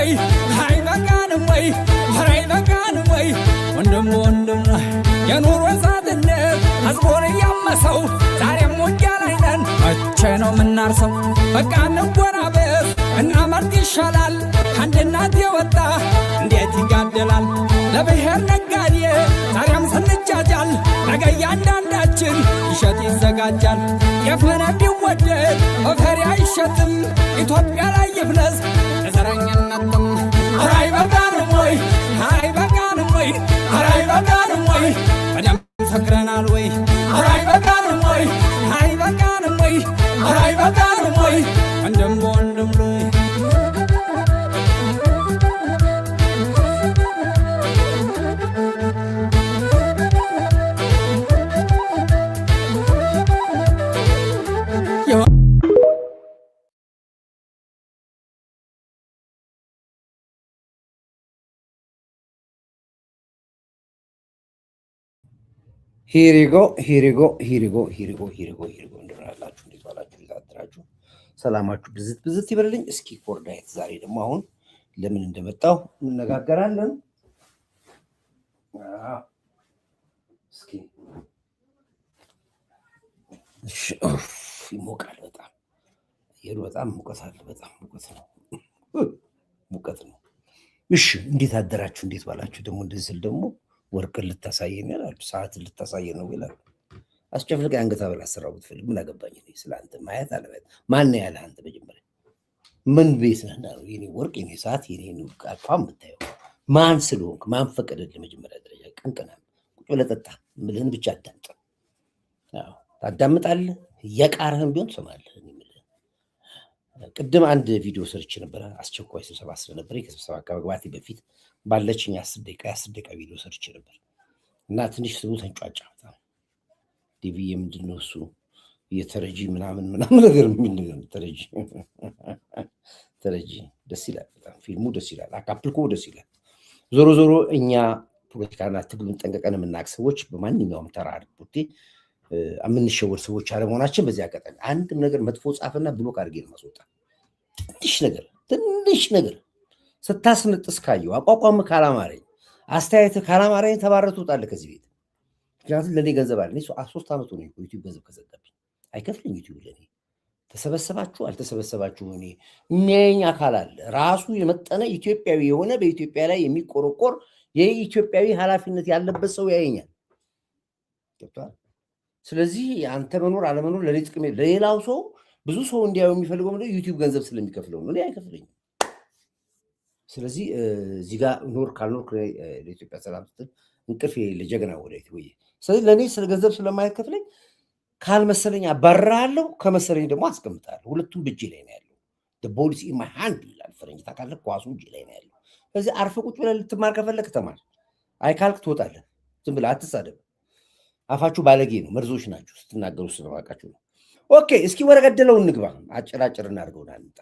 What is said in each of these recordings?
ወይ አይበቃንም ወይ አይበቃንም ወይ ወንድም የኑሮ ዛድነት አዝቦን ያመሰው ዛሬም ውጊያ ላይ ነን መቼ ነው ምናርሰው በቃ እንጎራበስ እናመርጥ ይሻላል አንድ እናት የወጣ እንዴት ይጋደላል ለብሔር ነጋዴ ዛሬም ስንጃጃል ነገ ያንዳንዳችን ይሸጥ ይዘጋጃል የፈነ ቢወደድ በፈሪ አይሸጥም ኢትዮጵያ ላይ ይፍለስ ለዘረኝነትም አይበቃንም ወይ አይበቃንም ወይ አይበቃንም ወይ በደም ፈቅረናል ወይ አይበቃንም ወይ አይበቃንም ወይ አይበቃንም ወይ ወንድም በወንድም ላይ Here you go. እንደራላችሁ እንዲባላችሁ ይዛድራችሁ ሰላማችሁ ብዝት ይበልልኝ። እስኪ ኮርዳይት ዛሬ ደግሞ አሁን ለምን እንደመጣው እንነጋገራለን። እስኪ ይሞቃል በጣም የሩ በጣም ሙቀት አለ። በጣም ሙቀት ነው። እሺ እንዴት አደራችሁ? እንዴት ባላችሁ? ደግሞ እንደዚህ ስል ደግሞ ወርቅ ልታሳየኝ ያላል ሰዓት ልታሳየኝ ነው ይላል። አስጨፍልቀ አንገታ በላ ሰራው ብትፈልግ ምን አገባኝ እኔ ስላንተ ማየት አለበት። ማን ነው ያለ አንተ መጀመሪያ ምን ቤት ነህ ነው የኔ ወርቅ የኔ ሰዓት የኔ ነው ቃፋም ብታየው ማን ስለሆንክ ማን ፈቀደልህ? መጀመሪያ ደረጃ ቀንቀና ቁጭ ብለህ ጠጣ ምልህን ብቻ አዳምጥ። አዎ ታዳምጣለህ፣ የቃርህን ቢሆን ትሰማለህ። እኔ ምልህ ቅድም አንድ ቪዲዮ ሰርች ነበር። አስቸኳይ ስብሰባ ስለነበር ከስብሰባ ከመግባቴ በፊት ባለችኝ 10 ደቂቃ ቪዲዮ ሰርች ነበር እና ትንሽ ስቡ ተንጫጫ። ዲቪ ምንድነው እሱ የተረጂ ምናምን ነገር ምን ተረጂ ደስ ይላል። በጣም ፊልሙ ደስ ይላል። አካፕልኮ ደስ ይላል። ዞሮ እኛ ፖለቲካና ትግሉን ጠንቀቀን የምናውቅ ሰዎች በማንኛውም ተራ ቡቴ የምንሸወድ ሰዎች አለመሆናችን በዚህ አጋጣሚ አንድም ነገር መጥፎ ጻፈና ብሎክ አድርጌ ነው ማስወጣት። ትንሽ ነገር ስታስነጥስ ካየው አቋቋም ካላማረኝ አስተያየት ካላማረኝ ተባረቱ ወጣለህ ከዚህ ቤት። ምክንያቱም ለኔ ገንዘብ አለ። 3 ዓመት ነው ዩቲዩብ ገንዘብ ከዘጋብኝ አይከፍልኝ ዩቲዩብ ለኔ። ተሰበሰባችሁ አልተሰበሰባችሁ እኔ የሚያየኝ አካል አለ። ራሱ የመጠነ ኢትዮጵያዊ የሆነ በኢትዮጵያ ላይ የሚቆረቆር የኢትዮጵያዊ ኃላፊነት ያለበት ሰው ያየኛል። ገብቷል? ስለዚህ አንተ መኖር አለመኖር ለኔ ጥቅም ለሌላው ሰው ብዙ ሰው እንዲያዩ የሚፈልገው ምንድነው? ዩቲዩብ ገንዘብ ስለሚከፍለው ነው። እኔ አይከፍለኝም። ስለዚህ እዚህ ጋር ኖር ካልኖር ለኢትዮጵያ ሰላም ስትል እንቅልፍ ለጀግና ወዳይት ወይ። ስለዚህ ለኔ ስለ ገንዘብ ስለማይከፍለኝ ካልመሰለኝ አባራለሁ፣ ከመሰለኝ ደግሞ አስቀምጣለሁ። ሁለቱም በእጄ ላይ ነው ያለው። the ball is in my hand ይላል ፈረንጅ ታውቃለህ። ኳሱ እጄ ላይ ነው ያለው። ስለዚህ አርፈህ ቁጭ ብለህ ልትማር ከፈለክ ተማር። አይካልክ ትወጣለህ። ዝም ብለህ አትሳደብ። አፋችሁ ባለጌ ነው፣ መርዞች ናችሁ ስትናገሩ ስለማውቃችሁ ነው። ኦኬ እስኪ ወረቀደለው እንግባ። አጭራጭር እናድርገውና እንጣ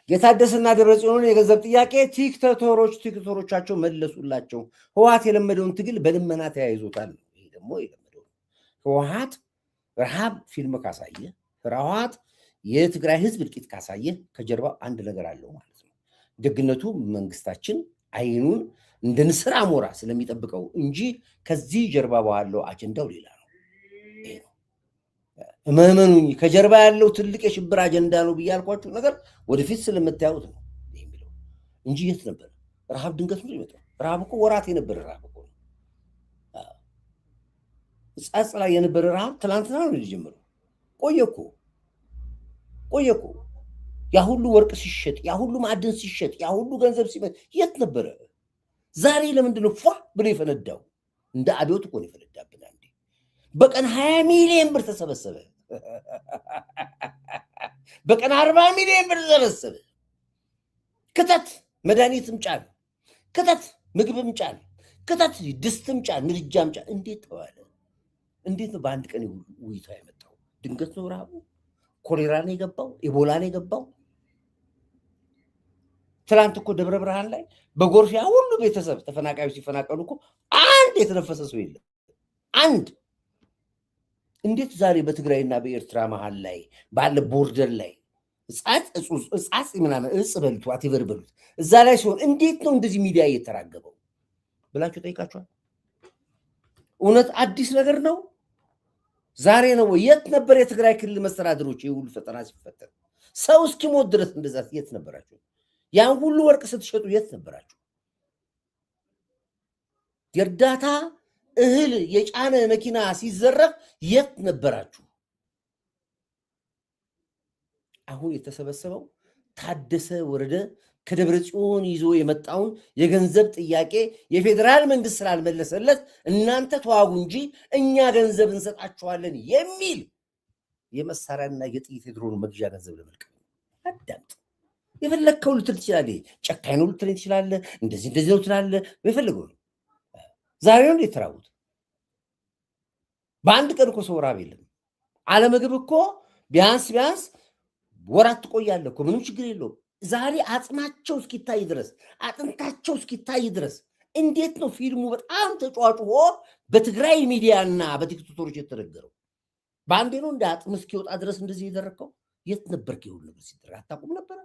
የታደሰና ደብረጽዮንን የገንዘብ ጥያቄ ቲክቶሮቻቸው መለሱላቸው። ህወሓት የለመደውን ትግል በልመና ተያይዞታል። ይሄ ደግሞ የለመደው ህወሓት ረሃብ ፊልም ካሳየ፣ ህወሓት የትግራይ ህዝብ እልቂት ካሳየ ከጀርባው አንድ ነገር አለው ማለት ነው። ደግነቱ መንግስታችን አይኑን እንደ ንስር አሞራ ስለሚጠብቀው እንጂ ከዚህ ጀርባ ባለው አጀንዳው ሌላ ነው። ይሄ ነው እመኑኝ። ከጀርባ ያለው ትልቅ የሽብር አጀንዳ ነው ብያልኳችሁ ነገር ወደፊት ስለምታዩት ነው የሚለው እንጂ የት ነበር ረሃብ? ድንገት ነው የመጣው። ረሃብ እኮ ወራት የነበረ ረሃብ እኮ ነው። ጻጽ ላይ የነበረ ረሃብ ትላንትና ነው የጀመረው። ቆየ እኮ ያ ሁሉ ወርቅ ሲሸጥ፣ ያ ሁሉ ማዕድን ሲሸጥ፣ ያ ሁሉ ገንዘብ ሲመጣ የት ነበረ? ዛሬ ለምንድነው ፏ ብሎ የፈነዳው? እንደ አብዮት እኮ ነው የፈነዳብን። አንዴ በቀን 20 ሚሊዮን ብር ተሰበሰበ። በቀን 40 ሚሊዮን ብር ተሰበሰበ። ክተት መድኃኒትም ጫን፣ ክተት ምግብም ጫን፣ ክተት ድስትም ጫን፣ ምድጃም ጫን። እንዴት ተባለ? እንዴት ነው በአንድ ቀን ውይይታ የመጣው? ድንገት ነው ረሃቡ? ኮሌራ ነው የገባው? ኢቦላ ነው የገባው? ትላንት እኮ ደብረ ብርሃን ላይ በጎርፊያ ሁሉ ቤተሰብ ተፈናቃዮች ሲፈናቀሉ እኮ አንድ የተነፈሰ ሰው የለም። አንድ እንዴት ዛሬ በትግራይና በኤርትራ መሃል ላይ ባለ ቦርደር ላይ እጻጽ ምናምን እጽ በሉት ዋቴቨር በሉት እዛ ላይ ሲሆን እንዴት ነው እንደዚህ ሚዲያ እየተራገበው ብላችሁ ጠይቃችኋል? እውነት አዲስ ነገር ነው? ዛሬ ነው? የት ነበር የትግራይ ክልል መስተዳድሮች የሁሉ ፈተና ሲፈተን ሰው እስኪሞት ድረስ እንደዛ የት ነበራችሁ? ያን ሁሉ ወርቅ ስትሸጡ የት ነበራችሁ? የእርዳታ እህል የጫነ መኪና ሲዘረፍ የት ነበራችሁ? አሁን የተሰበሰበው ታደሰ ወረደ ከደብረ ጽዮን ይዞ የመጣውን የገንዘብ ጥያቄ የፌዴራል መንግስት ስላልመለሰለት እናንተ ተዋጉ እንጂ እኛ ገንዘብ እንሰጣችኋለን የሚል የመሳሪያና የጥይት የድሮን መግዣ ገንዘብ ለመልቀም አዳምጥ። የፈለግከው ልትል ትችላለህ። ጨካኝ ነው ልትል ትችላለህ። እንደዚህ ነው ትላለህ። የፈለገው ነው። ዛሬ ነው የተራቡት። በአንድ ቀን እኮ ሰው ራብ የለም። አለምግብ እኮ ቢያንስ ወራት ትቆያለህ እኮ ምንም ችግር የለውም። ዛሬ አጽማቸው እስኪታይ ድረስ አጥንታቸው እስኪታይ ድረስ እንዴት ነው ፊልሙ በጣም ተጫዋጭሆ በትግራይ ሚዲያና በቲክቶከሮች የተነገረው? በአንዴ ነው እንደ አጥም እስኪወጣ ድረስ እንደዚህ የደረከው? የት ነበርክ? ይሁን ነገር ሲደረግ አታውቁም ነበረ?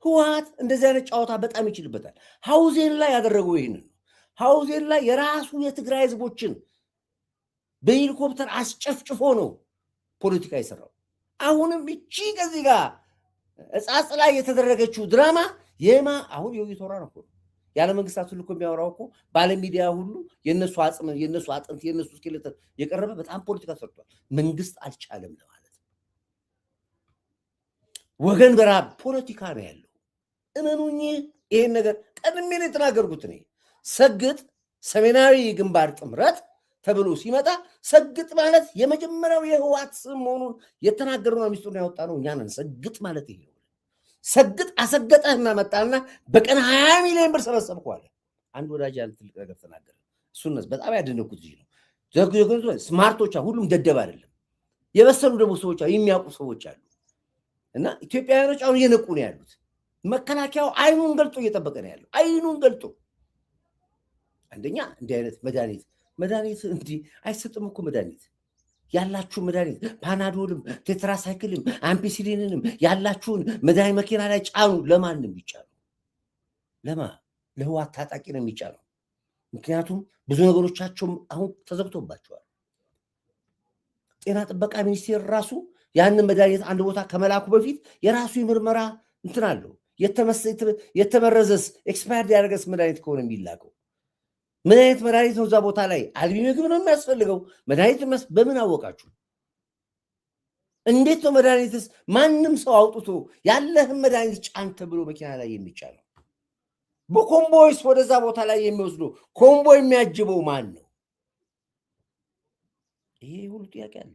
ህወሓት እንደዚህ አይነት ጨዋታ በጣም ይችልበታል። ሀውዜን ላይ ያደረገው ይህንን ነው። ሀውዜን ላይ የራሱ የትግራይ ህዝቦችን በሄሊኮፕተር አስጨፍጭፎ ነው ፖለቲካ የሰራው። አሁንም እቺ ከዚህ ጋር እጻጽ ላይ የተደረገችው ድራማ አሁን የውይይት ወራ ነው። ያለ መንግስታት ሁሉ እኮ የሚያወራው እኮ ባለሚዲያ ሁሉ የነሱ አጽም፣ የነሱ አጥንት፣ የነሱ ስኬሌተን የቀረበ በጣም ፖለቲካ ሰርቷል። መንግስት አልቻለም ለማለት ወገን በራብ ፖለቲካ ነው ያለው። እመኑኝ፣ ይሄን ነገር ቀድሜ ነው የተናገርኩት። እኔ ሰግጥ ሰሜናዊ ግንባር ጥምረት ተብሎ ሲመጣ ሰግጥ ማለት የመጀመሪያው የህወሓት ስም መሆኑን የተናገሩና ሚስጥሩን ያወጣ ነው እኛ ነን። ሰግጥ ማለት ይሄ ነው። ሰግጥ አሰገጠህና መጣና በቀን 20 ሚሊዮን ብር ሰበሰብኩ አለ። አንድ ወዳጅ ያለ ትልቅ ነገር ተናገረ። እሱን በጣም ያደነኩት ልጅ ነው። ስማርቶች ሁሉም ደደብ አይደለም። የበሰሉ ደግሞ ሰዎች የሚያውቁ ሰዎች አሉ። እና ኢትዮጵያውያኖች አሁን እየነቁ ነው ያሉት። መከላከያው አይኑን ገልጦ እየጠበቀ ነው ያለው። አይኑን ገልጦ አንደኛ እንዲህ አይነት መድኃኒት እንዲህ አይሰጥም እኮ መድኃኒት ያላችሁ መድኃኒት ፓናዶልም ቴትራሳይክልም አምፒሲሊንንም ያላችሁን መድኃኒት መኪና ላይ ጫኑ። ለማን ነው የሚጫነው? ለህወሓት ታጣቂ ነው የሚጫነው። ምክንያቱም ብዙ ነገሮቻቸው አሁን ተዘግቶባቸዋል። ጤና ጥበቃ ሚኒስቴር ራሱ ያንን መድኃኒት አንድ ቦታ ከመላኩ በፊት የራሱ የምርመራ እንትን አለው። የተመረዘስ ኤክስፓየርድ ያደረገስ መድኃኒት ከሆነ የሚላከው ምን አይነት መድኃኒት ነው? እዛ ቦታ ላይ አልሚ ምግብ ነው የሚያስፈልገው። መድኃኒት በምን አወቃችሁ? እንዴት ነው መድኃኒትስ? ማንም ሰው አውጥቶ ያለህን መድኃኒት ጫን ተብሎ መኪና ላይ የሚጫነው? በኮምቦይስ ወደዛ ቦታ ላይ የሚወስዱ ኮምቦይ የሚያጅበው ማን ነው? ይሄ ሁሉ ጥያቄ አለ።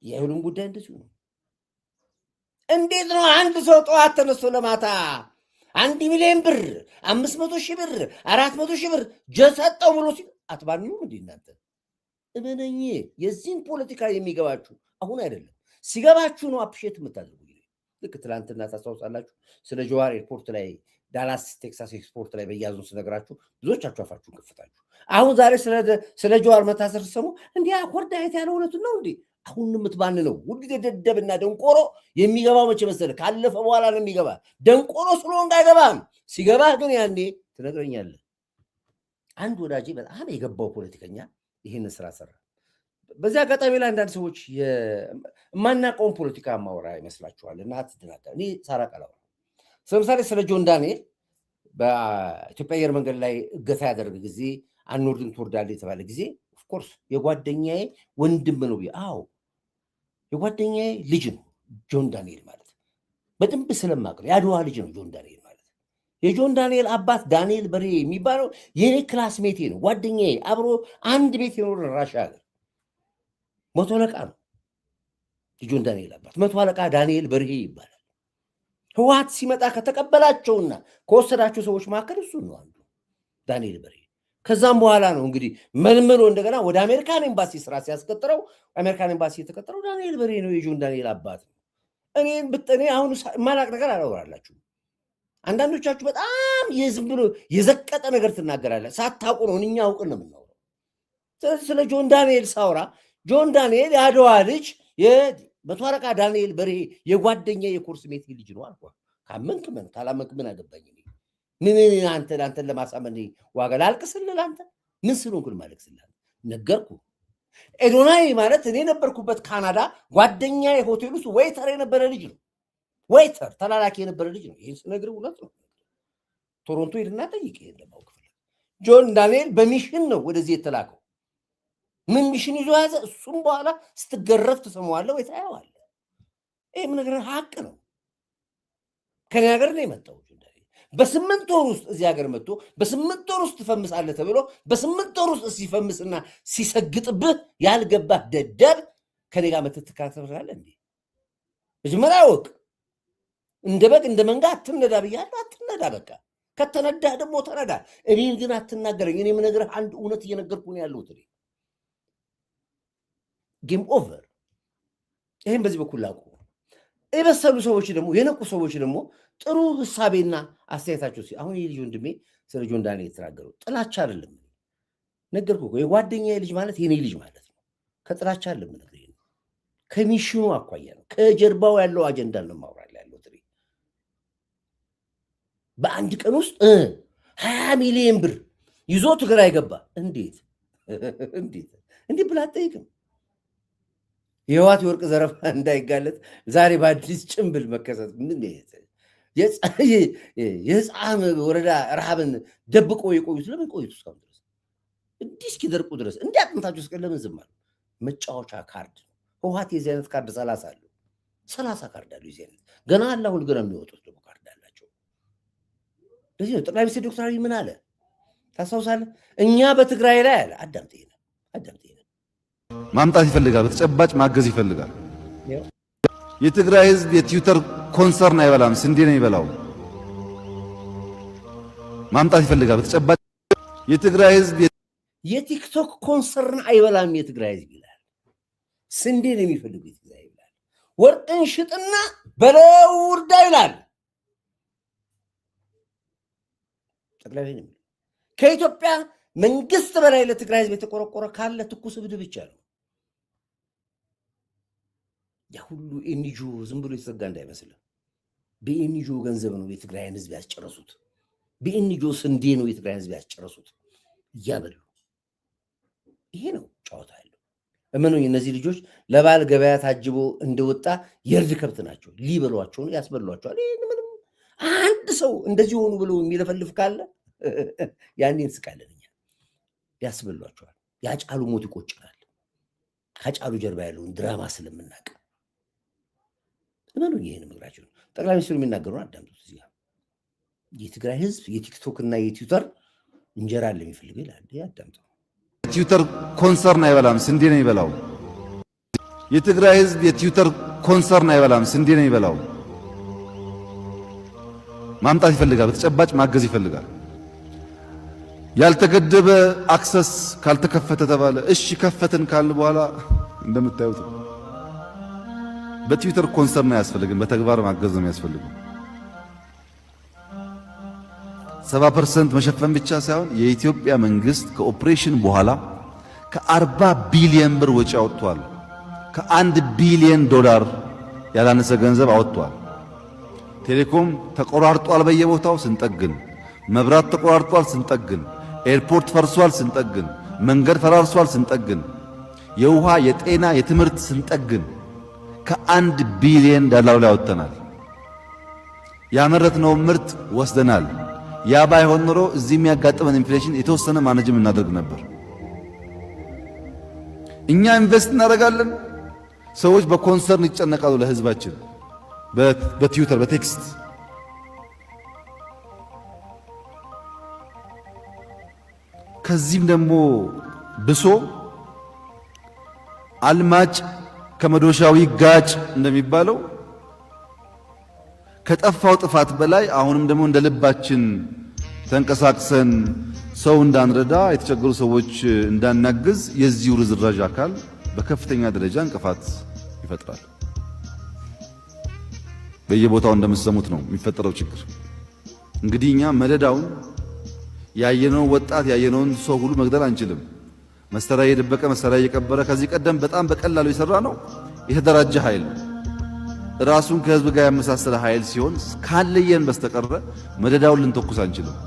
የሁሉም ጉዳይ እንደዚሁ ነው። እንዴት ነው አንድ ሰው ጠዋት ተነስቶ ለማታ 1 ሚሊዮን ብር 500,000 ብር 400,000 ብር ጀሰጠው ብሎ ሲል አትባንኑ እንዴ እናንተ? እመነኝ፣ የዚህን ፖለቲካ የሚገባችሁ አሁን አይደለም፣ ሲገባችሁ ነው አፕሼት የምታደርጉ። ልክ ትላንትና ታስታውሳላችሁ ስለ ጀዋር ኤርፖርት ላይ ዳላስ ቴክሳስ ኤክስፖርት ላይ በያዙን ስነግራችሁ ብዙዎቻችሁ አፋችሁን ከፍታችሁ። አሁን ዛሬ ስለ ጀዋር መታሰር ሲሰሙ እንዲህ አኮርዳየት ያለ እውነቱን ነው እንዴ? አሁን የምትባን ነው። ሁልጊዜ ደደብና ደንቆሮ የሚገባው መቼ መሰለህ? ካለፈ በኋላ ነው የሚገባ። ደንቆሮ ስለሆንክ አይገባም። ሲገባህ ግን ያኔ ትነግረኛለህ። አንድ ወዳጄ በጣም የገባው ፖለቲከኛ ይህንን ስራ ሰራ። በዚህ አጋጣሚ ላይ አንዳንድ ሰዎች የማናውቀውን ፖለቲካ ማውራ ይመስላችኋል እና አትደናገሩ። እኔ ሳራ ቃላው ለምሳሌ ስለ ጆን ዳንኤል በኢትዮጵያ አየር መንገድ ላይ እገታ ያደረገ ጊዜ አንወርድም ትወርዳለህ የተባለ ጊዜ ኦፍኮርስ የጓደኛዬ ወንድም ነው። አዎ የጓደኛዬ ልጅ ነው ጆን ዳንኤል ማለት በደንብ ስለማውቅ ነው። የአድዋ ልጅ ነው ጆን ዳንኤል ማለት። የጆን ዳንኤል አባት ዳንኤል በሬ የሚባለው የኔ ክላስሜቴ ነው፣ ጓደኛዬ፣ አብሮ አንድ ቤት የኖረ ራሻ ሀገር መቶ አለቃ ነው። የጆን ዳንኤል አባት መቶ አለቃ ዳንኤል በሬ ይባላል። ህወሓት ሲመጣ ከተቀበላቸውና ከወሰዳቸው ሰዎች መካከል እሱ ነው አንዱ ዳንኤል በሬ። ከዛም በኋላ ነው እንግዲህ መልምሎ እንደገና ወደ አሜሪካን ኤምባሲ ስራ ሲያስቀጥረው አሜሪካን ኤምባሲ የተቀጠረው ዳንኤል በሬ ነው፣ የጆን ዳንኤል አባት ነው። እኔን ብትኔ አሁን ማላቅ ነገር አላወራላችሁ። አንዳንዶቻችሁ በጣም የዝም ብሎ የዘቀጠ ነገር ትናገራለህ። ሳታውቁ ነው፣ እኛ አውቅን ነው የምናወራው። ስለዚህ ስለ ጆን ዳንኤል ሳውራ ጆን ዳንኤል የአድዋ ልጅ መቶ አለቃ ዳንኤል በርሄ የጓደኛ የኮርስ ሜት ልጅ ነው አልኳ። ካመንክ ምን ካላመንክ ምን አገባኝ? ምን አንተን ለማሳመን ዋጋ ላልቅስልህ? አንተ ምን ስለሆንኩ ማለቅስልህ? ነገርኩ። ኤዶናይ ማለት እኔ ነበርኩበት ካናዳ ጓደኛ የሆቴል ውስጥ ዌይተር የነበረ ልጅ ነው። ዌይተር ተላላኪ የነበረ ልጅ ነው። ይሄን ስነግርህ እውነት ነው። ቶሮንቶ ሄድና ጠይቅ። ይሄን ለማወቅ ጆን ዳንኤል በሚሽን ነው ወደዚህ የተላከው። ምን ሚሽን ይዞ ያዘ? እሱም በኋላ ስትገረፍ ትሰማዋለህ ወይ ታየዋለህ። ይሄም ነገር ሀቅ ነው። ከኔ ሀገር ነው የመጣው። በ8 ወር ውስጥ እዚህ ሀገር መጥቶ በ8 ወር ውስጥ ትፈምሳለህ ተብሎ በ8 ወር ውስጥ ሲፈምስና ሲሰግጥብህ ያልገባህ ደደብ ከኔ ጋር መተትካተራለህ እንዴ? መጀመሪያ ወቅ እንደ በግ እንደ መንጋ አትነዳ ብያለሁ። አትነዳ በቃ። ከተነዳህ ደግሞ ተነዳ። እኔን ግን አትናገረኝ። እኔ የምነግርህ አንድ እውነት እየነገርኩ ነው ያለሁት። ጌም ኦቨር። ይሄን በዚህ በኩል ላቁ። የበሰሉ ሰዎች ደግሞ የነቁ ሰዎች ደግሞ ጥሩ ህሳቤና አስተያየታቸው አሁን የልጅ ወንድሜ ስለ ጆን ዳንኤል የተናገረው ጥላቻ አይደለም። ነገርኩህ እኮ የጓደኛ ልጅ ማለት የኔ ልጅ ማለት ነው። ከጥላቻ አይደለም ነገር ከሚሽኑ አኳያ ነው። ከጀርባው ያለው አጀንዳ ነው ማውራት ያለው። በአንድ ቀን ውስጥ 20 ሚሊዮን ብር ይዞ ትግራይ ገባ። እንዴት እንዲህ ብላ አትጠይቅም? የህዋት የወርቅ ዘረፋ እንዳይጋለጥ ዛሬ በአዲስ ጭንብል መከሰት ምን የህፃን ወረዳ ረሃብን ደብቆ የቆዩት ለምን ቆዩት? እስካሁን ድረስ እንዲህ እስኪደርቁ ድረስ እንዲህ አጥንታቸው እስከ ለምን ዝም አሉ? መጫወቻ ካርድ ነው። ህዋት የዚህ አይነት ካርድ 30 አሉ። 30 ካርድ አሉ የዚህ አይነት ገና አላሁል ገና የሚወጡት ደግሞ ካርድ አላቸው። ለዚህ ነው ጠቅላይ ሚኒስትር ዶክተር አብይ ምን አለ ታስታውሳለህ? እኛ በትግራይ ላይ አለ አዳምጥ ማምጣት ይፈልጋል። በተጨባጭ ማገዝ ይፈልጋል። የትግራይ ህዝብ የትዊተር ኮንሰርን አይበላም፣ ስንዴ ነው የሚበላው። ማምጣት ይፈልጋል። በተጨባጭ የትግራይ ህዝብ የቲክቶክ ኮንሰርን አይበላም የትግራይ ህዝብ ይላል። ስንዴ ነው የሚፈልገው የትግራይ ይላል። ወርቅን ሽጥና በለው ውርዳ ይላል ጠቅላይ ሚኒስትር። ከኢትዮጵያ መንግስት በላይ ለትግራይ ህዝብ የተቆረቆረ ካለ ትኩስ እብድ ብቻ ነው። ያ ሁሉ ኤንጂኦ ዝም ብሎ የተዘጋ እንዳይመስልህ። በኤንጂኦ ገንዘብ ነው የትግራይን ህዝብ ያስጨረሱት። በኤንጂኦ ስንዴ ነው የትግራይን ህዝብ ያስጨረሱት እያበሉ። ይሄ ነው ጨዋታ ያለው። እመኑኝ፣ እነዚህ ልጆች ለባል ገበያ ታጅቦ እንደወጣ የእርድ ከብት ናቸው። ሊበሏቸው ነው፣ ያስበሏቸዋል። ይሄን ምንም አንድ ሰው እንደዚህ ሆኑ ብሎ የሚለፈልፍ ካለ ያኔ እንስቃለን። ያስበሏቸዋል። ያጫሉ ሞት ይቆጭናል። ከጫሉ ጀርባ ያለውን ድራማ ስለምናውቅ እመኑ። ይሄን ምግራቸው ጠቅላይ ሚኒስትሩ የሚናገሩን አዳምጡት። እዚህ የትግራይ ህዝብ የቲክቶክ እና የትዊተር እንጀራ ለሚፈልገው ይላል። አዳምጡ። ትዊተር ኮንሰርን አይበላም፣ ስንዴ ነው የሚበላው። የትግራይ ህዝብ የትዊተር ኮንሰርን አይበላም፣ ስንዴ ነው የሚበላው። ማምጣት ይፈልጋል። በተጨባጭ ማገዝ ይፈልጋል። ያልተገደበ አክሰስ ካልተከፈተ ተባለ። እሺ ከፈትን ካልን በኋላ እንደምታዩት በትዊተር ኮንሰርን አያስፈልግም፣ በተግባር ማገዝ ነው የሚያስፈልገው። 70% መሸፈን ብቻ ሳይሆን የኢትዮጵያ መንግስት ከኦፕሬሽን በኋላ ከ40 ቢሊዮን ብር ወጪ አወጥቷል። ከ1 ቢሊዮን ዶላር ያላነሰ ገንዘብ አወጥቷል። ቴሌኮም ተቆራርጧል፣ በየቦታው ስንጠግን፣ መብራት ተቆራርጧል ስንጠግን፣ ኤርፖርት ፈርሷል ስንጠግን፣ መንገድ ፈራርሷል ስንጠግን፣ የውሃ የጤና የትምህርት ስንጠግን ከ1 ቢሊዮን ዶላር ላይ አወጥተናል። ያመረትነው ምርት ወስደናል። ያ ባይሆን ኖሮ እዚህ የሚያጋጥመን ኢንፍሌሽን የተወሰነ ማኔጅም እናደርግ ነበር። እኛ ኢንቨስት እናደርጋለን፣ ሰዎች በኮንሰርን ይጨነቃሉ ለህዝባችን በትዊተር በቴክስት። ከዚህም ደግሞ ብሶ አልማጭ ከመዶሻው ይጋጭ እንደሚባለው ከጠፋው ጥፋት በላይ አሁንም ደግሞ እንደ ልባችን ተንቀሳቅሰን ሰው እንዳንረዳ የተቸገሩ ሰዎች እንዳናግዝ የዚሁ ርዝራዥ አካል በከፍተኛ ደረጃ እንቅፋት ይፈጥራል። በየቦታው እንደምትሰሙት ነው የሚፈጠረው ችግር። እንግዲህ እኛ መደዳውን ያየነውን ወጣት ያየነውን ሰው ሁሉ መግደል አንችልም። መሳሪያ እየደበቀ መሳሪያ እየቀበረ ከዚህ ቀደም በጣም በቀላሉ የሰራ ነው። የተደራጀ ኃይል ነው። ራሱን ከህዝብ ጋር ያመሳሰለ ኃይል ሲሆን ካለየን በስተቀረ መደዳውን ልንተኩስ አንችልም።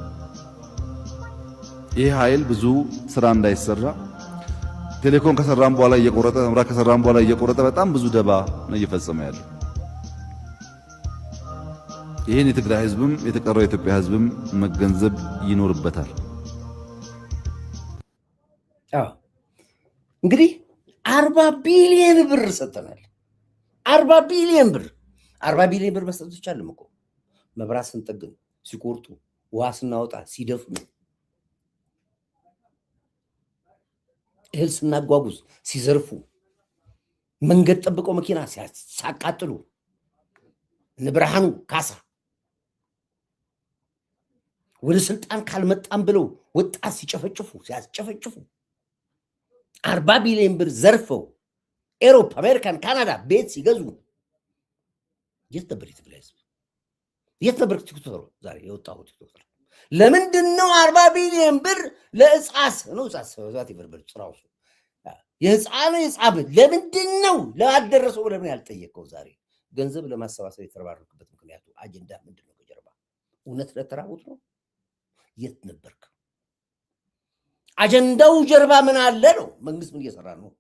ይህ ኃይል ብዙ ስራ እንዳይሰራ ቴሌኮም ከሰራም በኋላ እየቆረጠ መብራት ከሰራም በኋላ እየቆረጠ በጣም ብዙ ደባ ነው እየፈጸመ ያለው። ይህን የትግራይ ህዝብም የተቀረው የኢትዮጵያ ህዝብም መገንዘብ ይኖርበታል። እንግዲህ 40 ቢሊዮን ብር ሰጥተናል። 40 ቢሊዮን ብር 40 ቢሊዮን ብር መስጠት ይቻላል እኮ መብራት ስንጠግን፣ ሲቆርጡ፣ ውሃ ስናወጣ፣ ሲደፍኑ፣ እህል ስናጓጉዝ፣ ሲዘርፉ፣ መንገድ ጠብቀው መኪና ሲያቃጥሉ፣ ንብርሃኑ ካሳ ወደ ስልጣን ካልመጣም ብለው ወጣት ሲጨፈጭፉ ሲያስጨፈጭፉ 40 ቢሊዮን ብር ዘርፈው ኤሮፓ፣ አሜሪካን፣ ካናዳ ቤት ሲገዙ የት ነበር የትግራይ ህዝብ? የት ነበር ቲክቶከሩ? ዛሬ የወጣው ቲክቶከር ለምንድን ነው 40 ቢሊዮን ብር ለእጻስ ነው? እጻስ ዛት ይበርበር ጽራውሱ የህፃኑ የጻብ ለምንድን ነው ለአደረሰው ለምን ያልጠየቀው? ዛሬ ገንዘብ ለማሰባሰብ የተረባረኩበት ምክንያቱ አጀንዳ ምንድን ነው? ከጀርባ እውነት ለተራቡት ነው? የት ነበርክ? አጀንዳው ጀርባ ምን አለ ነው? መንግስት ምን እየሰራ ነው?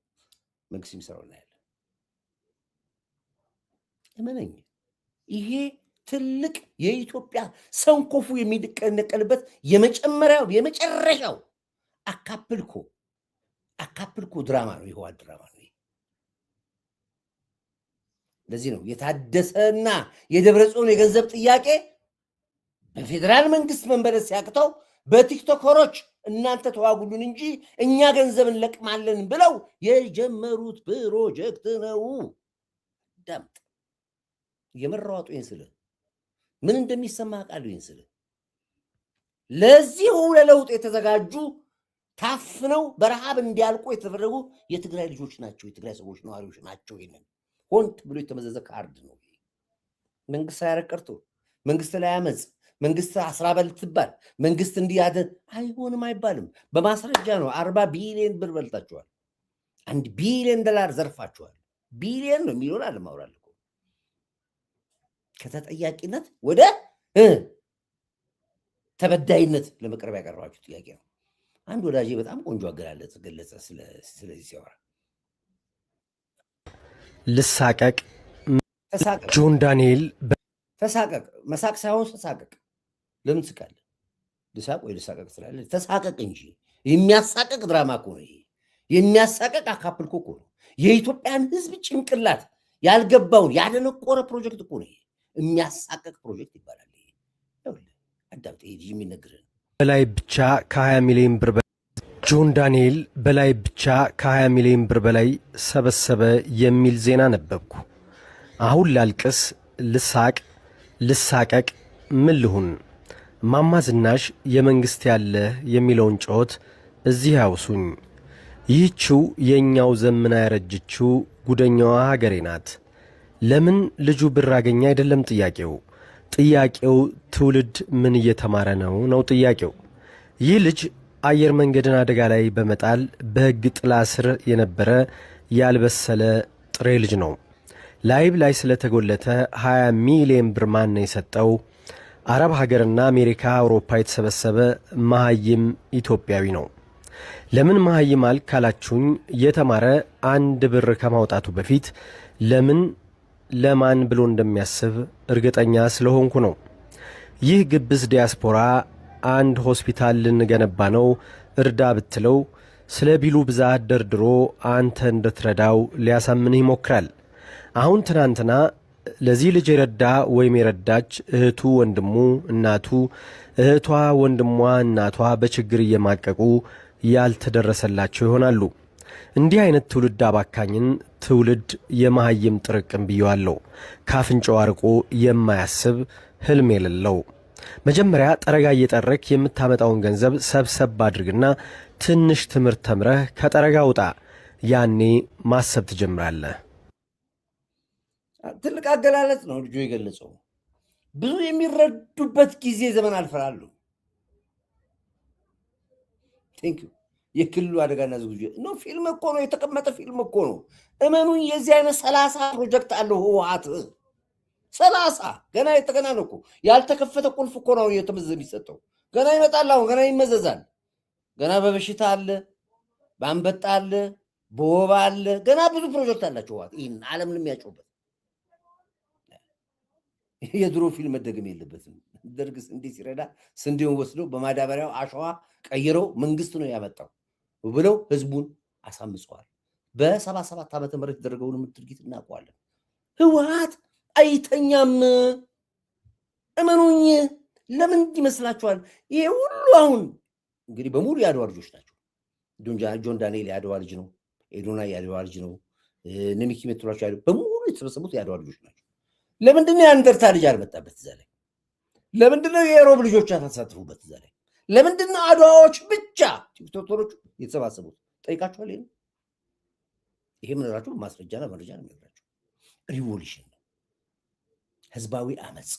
መንግስት የሚሰራው ነው ያለ እመነኝ። ይሄ ትልቅ የኢትዮጵያ ሰንኮፉ የሚነቀልበት የመጨረሻው አካፕልኮ ድራማ ነው። የህወሓት ድራማ ነው። ለዚህ ነው የታደሰና የደብረጽዮን የገንዘብ ጥያቄ በፌዴራል መንግስት መንበረስ ሲያቅተው በቲክቶከሮች እናንተ ተዋጉሉን እንጂ እኛ ገንዘብ እንለቅማለን ብለው የጀመሩት ፕሮጀክት ነው። ዳምጥ የመራዋጡ ይንስል ምን እንደሚሰማ ቃሉ ይንስል ለዚሁ ለለውጥ የተዘጋጁ ታፍነው በረሃብ እንዲያልቁ የተደረጉ የትግራይ ልጆች ናቸው። የትግራይ ሰዎች ነዋሪዎች ናቸው። ይሄንን ሆን ብሎ የተመዘዘ ካርድ ነው። መንግስት ሳያረቀርቶ መንግስት ላይ አመጽ መንግስት አስራበል ትባል መንግስት እንዲያደ አይሆንም አይባልም። በማስረጃ ነው። 40 ቢሊዮን ብር በልታችኋል። 1 ቢሊዮን ዶላር ዘርፋችኋል። ቢሊዮን ነው ሚሊዮን አለማውራል እኮ ከተጠያቂነት ወደ ተበዳይነት ለመቅረብ ያቀረባችሁ ጥያቄ ነው። አንድ ወዳጄ በጣም ቆንጆ አገላለጽ ገለጸ። ስለዚህ ሲያወራ ልሳቀቅ ጆን ዳንኤል ተሳቀቅ መሳቅ ሳይሆን ተሳቀቅ። ለምን ትስቃለህ? ልሳቅ ወይ ልሳቀቅ ትላለህ? ተሳቀቅ እንጂ የሚያሳቀቅ ድራማ እኮ ነው። ይሄ የሚያሳቀቅ አካፕልኮ እኮ ነው። የኢትዮጵያን ህዝብ ጭንቅላት ያልገባውን ያደነቆረ ፕሮጀክት እኮ ነው። ይሄ የሚያሳቀቅ ፕሮጀክት ይባላል። ይሄ አዳምጥ። ይሄ የሚነግርህ በላይ ብቻ ከ20 ሚሊዮን ብር ጆን ዳንኤል በላይ ብቻ ከ20 ሚሊዮን ብር በላይ ሰበሰበ የሚል ዜና ነበብኩ። አሁን ላልቅስ ልሳቅ ልሳቀቅ ምን ልሁን? ማማ ዝናሽ የመንግስት ያለ የሚለውን ጮት እዚህ ያውሱኝ። ይህችው የኛው ዘመና ያረጅችው ጉደኛዋ ሀገሬ ናት። ለምን ልጁ ብር አገኘ አይደለም ጥያቄው። ጥያቄው ትውልድ ምን እየተማረ ነው ነው ጥያቄው። ይህ ልጅ አየር መንገድን አደጋ ላይ በመጣል በሕግ ጥላ ስር የነበረ ያልበሰለ ጥሬ ልጅ ነው። ላይብ ላይ ስለተጎለተ 20 ሚሊዮን ብር ማን የሰጠው? አረብ ሀገርና አሜሪካ፣ አውሮፓ የተሰበሰበ መሃይም ኢትዮጵያዊ ነው። ለምን መሃይም አልክ ካላችሁኝ የተማረ 1 ብር ከማውጣቱ በፊት ለምን ለማን ብሎ እንደሚያስብ እርግጠኛ ስለሆንኩ ነው። ይህ ግብዝ ዲያስፖራ አንድ ሆስፒታል ልንገነባ ነው እርዳ ብትለው ስለ ቢሉ ብዛት ደርድሮ አንተ እንድትረዳው ሊያሳምንህ ይሞክራል። አሁን ትናንትና ለዚህ ልጅ የረዳ ወይም የረዳች እህቱ፣ ወንድሙ፣ እናቱ፣ እህቷ፣ ወንድሟ፣ እናቷ በችግር እየማቀቁ ያልተደረሰላቸው ይሆናሉ። እንዲህ አይነት ትውልድ አባካኝን ትውልድ የመሃይም ጥርቅም ብየዋለሁ። ካፍንጫው አርቆ የማያስብ ህልም የሌለው። መጀመሪያ ጠረጋ እየጠረክ የምታመጣውን ገንዘብ ሰብሰብ አድርግና ትንሽ ትምህርት ተምረህ ከጠረጋ ውጣ። ያኔ ማሰብ ትጀምራለህ። ትልቅ አገላለጽ ነው ልጁ የገለጸው። ብዙ የሚረዱበት ጊዜ ዘመን አልፈራሉ። ቴንክ ዩ የክልሉ አደጋና ዝግጁነት ነው። ፊልም እኮ ነው የተቀመጠ ፊልም እኮ ነው። እመኑኝ የዚህ አይነት 30 ፕሮጀክት አለው ህወሓት 30 ገና የተገና ነው እኮ ያልተከፈተ ቁልፍ እኮ ነው የተመዘዘ የሚሰጠው ገና ይመጣል። አሁን ገና ይመዘዛል። ገና በበሽታ አለ፣ በአንበጣ አለ፣ በወባ አለ። ገና ብዙ ፕሮጀክት አላቸው ህወሓት ይህን ዓለምን የሚያጮበት። የድሮ ፊልም መደገም የለበትም። ደርግስ እንዴት ሲረዳ ስንዴውን ወስደው በማዳበሪያው አሸዋ ቀይረው መንግስት ነው ያመጣው ብለው ህዝቡን አሳምጸዋል። በ77 ዓመተ ምህረት የተደረገውን ድርጊት እናውቀዋለን። ህወሓት አይተኛም። እመኑኝ። ለምን ይመስላችኋል? ይሄ ሁሉ አሁን እንግዲህ በሙሉ የአድዋ ልጆች ናቸው። ጆን ዳንኤል የአድዋ ልጅ ነው። ኤዶና የአድዋ ልጅ ነው። ነሚኪ የምትሏቸው በሙሉ የተሰበሰቡት የአድዋ ልጆች ናቸው። ለምንድን ነው የአንደርታ ልጅ አልመጣበት እዛ ላይ? ለምንድን ነው የሮብ ልጆች አልተሳተፉበት እዛ ላይ? ለምንድን ነው አድዋዎች ብቻ ቲክቶከሮቹ የተሰባሰቡት? ጠይቃችኋል? ይሄ ምንራችሁ ማስረጃና መረጃ ነው የሚነግራችሁ። ሪቮሉሽን ነው፣ ህዝባዊ አመፅ።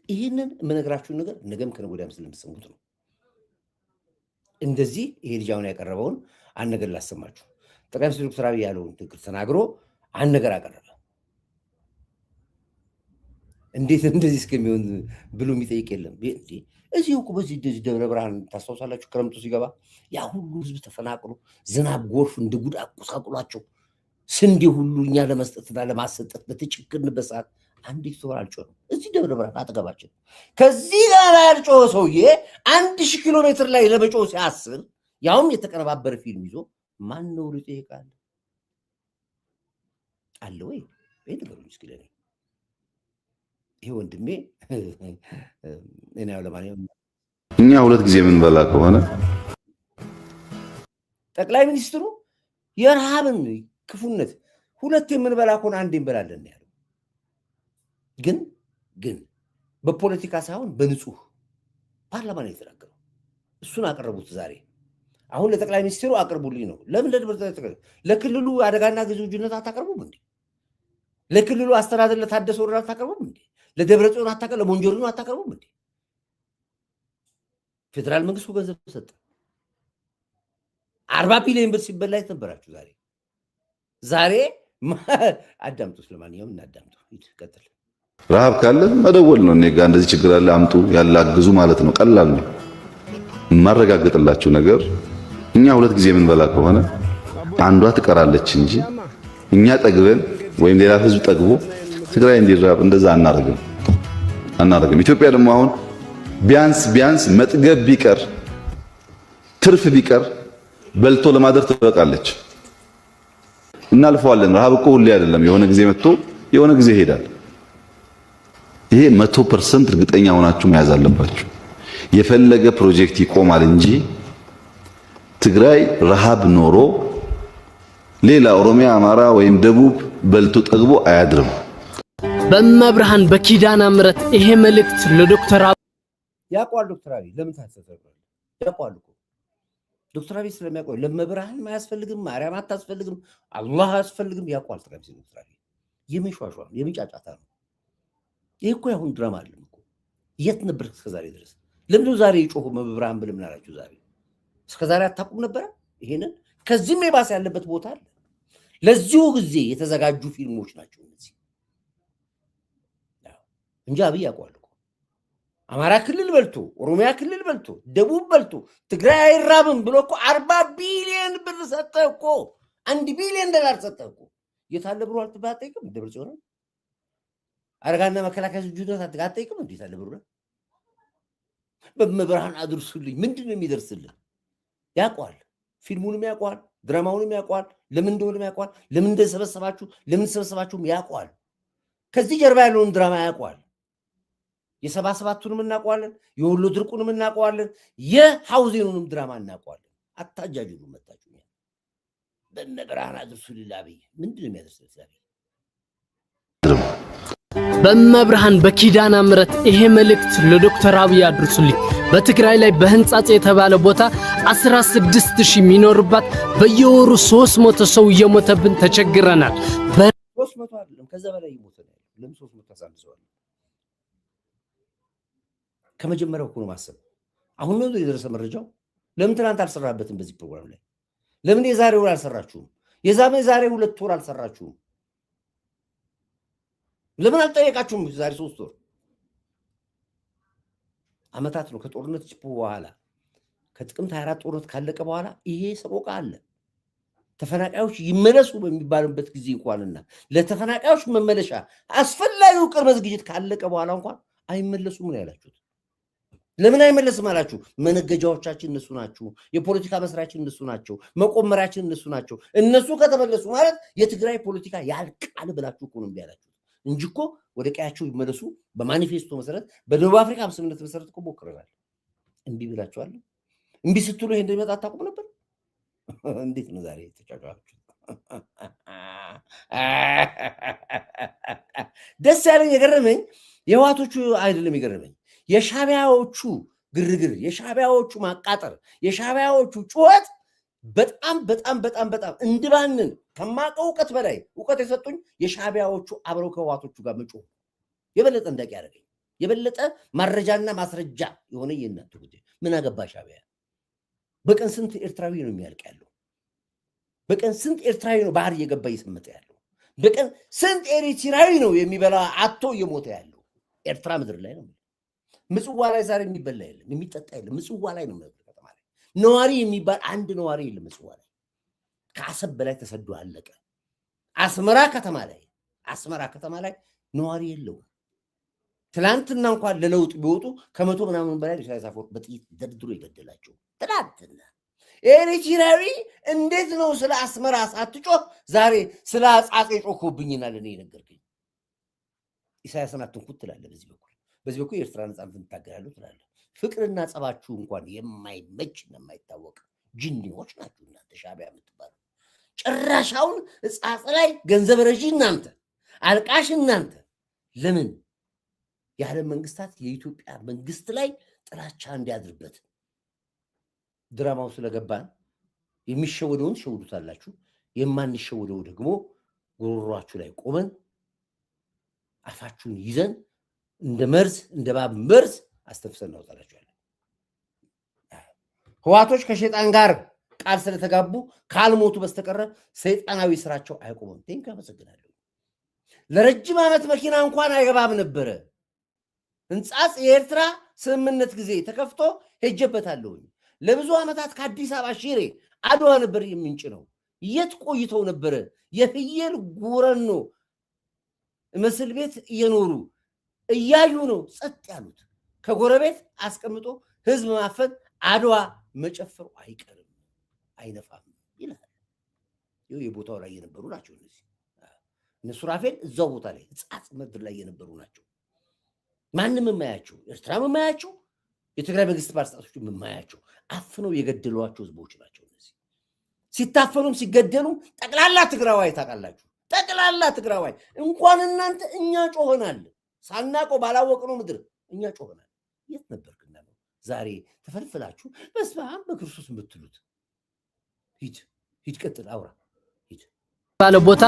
ይህንን የምነግራችሁን ነገር ነገም ከነገ ወዲያም ስለምትሰሙት ነው። እንደዚህ ይሄ ልጅ አሁን ያቀረበውን አንድ ነገር ላሰማችሁ። ጠቅላይ ሚኒስትር ዶክተር አብይ ያለውን ትክክል ተናግሮ አንድ ነገር አቀረበ። እንዴት እንደዚህ እስከሚሆን ብሎ የሚጠይቅ የለም። እዚሁ እኮ በዚህ ደብረ ብርሃን ታስታውሳላችሁ፣ ክረምቱ ሲገባ ያ ሁሉ ህዝብ ተፈናቅሎ ዝናብ ጎርፍ እንደ ጉድ አቁሳቁሏቸው ስንዴ ሁሉ እኛ ለመስጠትና ለማሰጠት በተጨከንበት ሰዓት አንድ ዶክተር አልጮህም። እዚህ ደብረ ብርሃን አጠገባችን ከዚህ ጋር ያልጮኸ ሰውዬ 1000 ኪሎ ሜትር ላይ ለመጮህ ሲያስብ ያውም የተቀነባበረ ፊልም ይዞ ማን ነው ይጠይቃል? አለ ወይ? ቤት ነገሩኝ እስኪ ለኔ ይሄ ወንድሜ እኔ ለማንኛውም እኛ 2 ጊዜ የምንበላ ከሆነ ጠቅላይ ሚኒስትሩ የረሃብን ክፉነት 2 የምንበላ ከሆነ 1 እንበላለን ያለው ግን በፖለቲካ ሳይሆን በንጹህ ፓርላማ ነው የተናገረው። እሱን አቀረቡት ዛሬ። አሁን ለጠቅላይ ሚኒስትሩ አቅርቡልኝ ነው። ለምን ለክልሉ አደጋና ዝግጁነት አታቀርቡም እንዴ? ለክልሉ አስተዳደር ለታደሰ ወረዳ አታቀርቡም እንዴ? ለደብረ ጽዮን አታቀርቡ፣ ለሞንጆሪኖ አታቀርቡም እንዴ? ፌደራል መንግስቱ ገንዘብ ሰጠ። 40 ቢሊዮን ብር ሲበላ የተነበራችሁ ዛሬ አዳምጡት። ለማንኛውም እናዳምጡ። ይቀጥል። ረሃብ ካለ መደወል ነው። እኔ ጋር እንደዚህ ችግር አለ አምጡ ያላግዙ ማለት ነው። ቀላል ነው። የማረጋግጥላችሁ ነገር እኛ 2 ጊዜ የምንበላ ከሆነ አንዷ ትቀራለች እንጂ እኛ ጠግበን ወይም ሌላ ህዝብ ጠግቦ ትግራይ እንዲራብ እንደዛ አናረግም። ኢትዮጵያ ደግሞ አሁን ቢያንስ መጥገብ ቢቀር ትርፍ ቢቀር በልቶ ለማደር ትበቃለች። እናልፈዋለን። ረሃብ እኮ ሁሌ አይደለም። የሆነ ጊዜ መጥቶ የሆነ ጊዜ ይሄዳል። ይሄ 100% እርግጠኛ ሆናችሁ መያዝ አለባችሁ። የፈለገ ፕሮጀክት ይቆማል እንጂ ትግራይ ረሃብ ኖሮ ሌላ ኦሮሚያ፣ አማራ ወይም ደቡብ በልቶ ጠግቦ አያድርም። በመብርሃን በኪዳነ ምሕረት ይሄ መልእክት ለዶክተር ያቋል። ዶክተር አብይ ለምን ታሰበው? ያቋል እኮ ዶክተር አብይ ስለሚያቋል። ለመብርሃን አያስፈልግም፣ ማርያም አታስፈልግም፣ አላህ አያስፈልግም። ያቋል። ዶክተር አብይ የሚሿሿ የሚጫጫታ ነው። ይሄ እኮ ያሁን ድራማ አይደለም እኮ። የት ነበር እስከዛሬ ድረስ? ለምን ዛሬ ይጮሁ መብርሃን ብለን ምን አላችሁ? ዛሬ እስከዛሬ አታውቁም ነበር? ይሄንን ከዚህም የባሰ ያለበት ቦታ አለ። ለዚሁ ጊዜ የተዘጋጁ ፊልሞች ናቸው እነዚህ እንጂ አብይ ያውቃል እኮ። አማራ ክልል በልቶ፣ ኦሮሚያ ክልል በልቶ፣ ደቡብ በልቶ ትግራይ አይራብም ብሎ እኮ 40 ቢሊዮን ብር ሰጠ እኮ። 1 ቢሊዮን ዶላር ሰጠ እኮ። የታለ ብሩ አልተባጠይቅም? ደብረ ጽዮን አረጋና መከላከያ ዝግጁነት አትጋጠይቅም? እንዴት አለ ብሩ? በመብርሃን አድርሱልኝ። ምንድን ነው የሚደርስልን? ያውቃል። ፊልሙንም ያውቃል፣ ድራማውንም ያውቃል፣ ለምን እንደሆነም ያውቃል፣ ለምን እንደሰበሰባችሁ ለምን ተሰበሰባችሁም ያውቃል። ከዚህ ጀርባ ያለውን ድራማ ያውቃል። የ77ቱንም እናውቀዋለን፣ የወሎ ድርቁንም እናውቀዋለን፣ የሐውዜኑንም ድራማ እናውቀዋለን። አታጃጅሉ መጣችሁ። በመብርሃን አድርሱልኝ አብይ ምንድን ነው የሚያደርስልን? በመብርሃን በኪዳነ ምሕረት ይሄ መልእክት ለዶክተር አብይ አድርሱልኝ። በትግራይ ላይ በህንጻጽ የተባለ ቦታ 16000 የሚኖርባት በየወሩ 300 ሰው እየሞተብን ተቸግረናል። 300 አይደለም ከዛ በላይ ይሞታል። ለምን 300 ታሳንሰዋል? ከመጀመሪያው እኮ ነው ማሰብ። አሁን ነው የደረሰ መረጃው። ለምን ትናንት አልሰራበትም? በዚህ ፕሮግራም ላይ ለምን የዛሬ ወር አልሰራችሁም? የዛሬ 2 ወር አልሰራችሁም? ለምን አልጠየቃችሁም? ዛሬ 3 ወር አመታት ነው ከጦርነት በኋላ ከጥቅምት 24 ጦርነት ካለቀ በኋላ ይሄ ሰቆቃ አለ። ተፈናቃዮች ይመለሱ በሚባልበት ጊዜ እንኳንና ለተፈናቃዮች መመለሻ አስፈላጊው ቅድመ ዝግጅት ካለቀ በኋላ እንኳን አይመለሱም ነው ያላችሁት። ለምን አይመለስም አላችሁ? መነገጃዎቻችን እነሱ ናቸው፣ የፖለቲካ መስራችን እነሱ ናቸው፣ መቆመራችን እነሱ ናቸው። እነሱ ከተመለሱ ማለት የትግራይ ፖለቲካ ያልቃል ብላችሁ እኮ ነው ያላችሁት እንጂ እኮ ወደ ቀያቸው ይመለሱ በማኒፌስቶ መሰረት በደቡብ አፍሪካ ስምምነት መሰረት እኮ ሞክረናል። እምቢ ብላችኋል። እምቢ ስትሉ ይሄ እንደሚመጣ አታውቁም ነበር? እንዴት ነው ዛሬ ተጫጫችሁ? ደስ ያለኝ የገረመኝ የህዋቶቹ አይደለም የገረመኝ የሻቢያዎቹ ግርግር፣ የሻቢያዎቹ ማቃጠር፣ የሻቢያዎቹ ጩኸት በጣም በጣም በጣም በጣም እንድባንን ከማውቀው እውቀት በላይ እውቀት የሰጡኝ የሻቢያዎቹ አብረው ከህዋቶቹ ጋር መጮህ የበለጠ እንዳቂ ያደረገኝ የበለጠ ማረጃና ማስረጃ የሆነ የእናንተ ጉዳይ። ምን አገባ ሻቢያ? በቀን ስንት ኤርትራዊ ነው የሚያልቅ ያለው? በቀን ስንት ኤርትራዊ ነው ባህር እየገባ እየሰመጠ ያለው? በቀን ስንት ኤሪትራዊ ነው የሚበላ አቶ እየሞተ ያለው? ኤርትራ ምድር ላይ ነው። ምጽዋ ላይ ዛሬ የሚበላ የለም፣ የሚጠጣ የለም። ምጽዋ ላይ ነው ከተማ ላይ ነዋሪ የሚባል አንድ ነዋሪ የለም። ምጽዋ ላይ ከአሰብ በላይ ተሰዶ አለቀ። አስመራ ከተማ ላይ ነዋሪ የለውም። ትላንትና እንኳን ለለውጥ ቢወጡ ከመቶ ምናምን በላይ ኢሳያስ አፈወርቂ በጥይት ደርድሮ የገደላቸው ትላንትና። ኤሪትራዊ እንዴት ነው ስለ አስመራ ሳትጮህ ዛሬ ስለ አጻጼ ጮኩብኝናል? እኔ ነገርኩኝ። ኢሳያስን አትንኩት ትላለህ በዚህ በኩል የኤርትራ ነጻነት እንታገላሉ ትላለህ። ፍቅርና ጸባችሁ እንኳን የማይመች የማይታወቅ ጅኒዎች ናችሁ እናንተ ሻቢያ የምትባሉ። ጭራሻውን እጻጽ ላይ ገንዘብ ረጂ እናንተ፣ አልቃሽ እናንተ። ለምን የዓለም መንግስታት የኢትዮጵያ መንግስት ላይ ጥላቻ እንዲያድርበት ድራማው ስለገባን የሚሸወደውን ትሸውዱታላችሁ፣ የማንሸወደው ደግሞ ጉሮሯችሁ ላይ ቆመን አፋችሁን ይዘን እንደ መርዝ እንደ ባብ መርዝ አስተፍሰን እናወጣላችኋለን። ህዋቶች ከሸይጣን ጋር ቃል ስለተጋቡ ካልሞቱ በስተቀረ ሰይጣናዊ ስራቸው አይቆምም። ቴንክ አመሰግናለሁ። ለረጅም ዓመት መኪና እንኳን አይገባም ነበረ። ህንጻጽ የኤርትራ ስምምነት ጊዜ ተከፍቶ ሄጀበታለሁ። ለብዙ ዓመታት ከአዲስ አበባ ሽሬ አድዋ ነበር የምንጭነው። የት ቆይተው ነበረ? የፍየል ጉረኖ መስል ቤት እየኖሩ እያዩ ነው ጸጥ ያሉት። ከጎረቤት አስቀምጦ ህዝብ ማፈን አድዋ መጨፈሩ አይቀርም አይነፋም ይላል። የቦታው ላይ የነበሩ ናቸው እነሱ ራፌል እዛው ቦታ ላይ ጻጽ ምድር ላይ የነበሩ ናቸው። ማንም የማያቸው ኤርትራም የማያቸው የትግራይ መንግስት ባለስልጣኖች የማያቸው አፍነው የገደሏቸው ህዝቦች ናቸው። እነዚህ ሲታፈኑም ሲገደሉም ጠቅላላ ትግራዋይ ታውቃላችሁ። ጠቅላላ ትግራዋይ እንኳን እናንተ እኛ ጮኸናል። ሳናውቀው ባላወቅነው ምድር እኛ ጮኸናል። የት ነበርክና ነው ዛሬ ተፈልፍላችሁ በስመ አብ በክርስቶስ የምትሉት? ሂድ ቀጥል አውራ ባለ ቦታ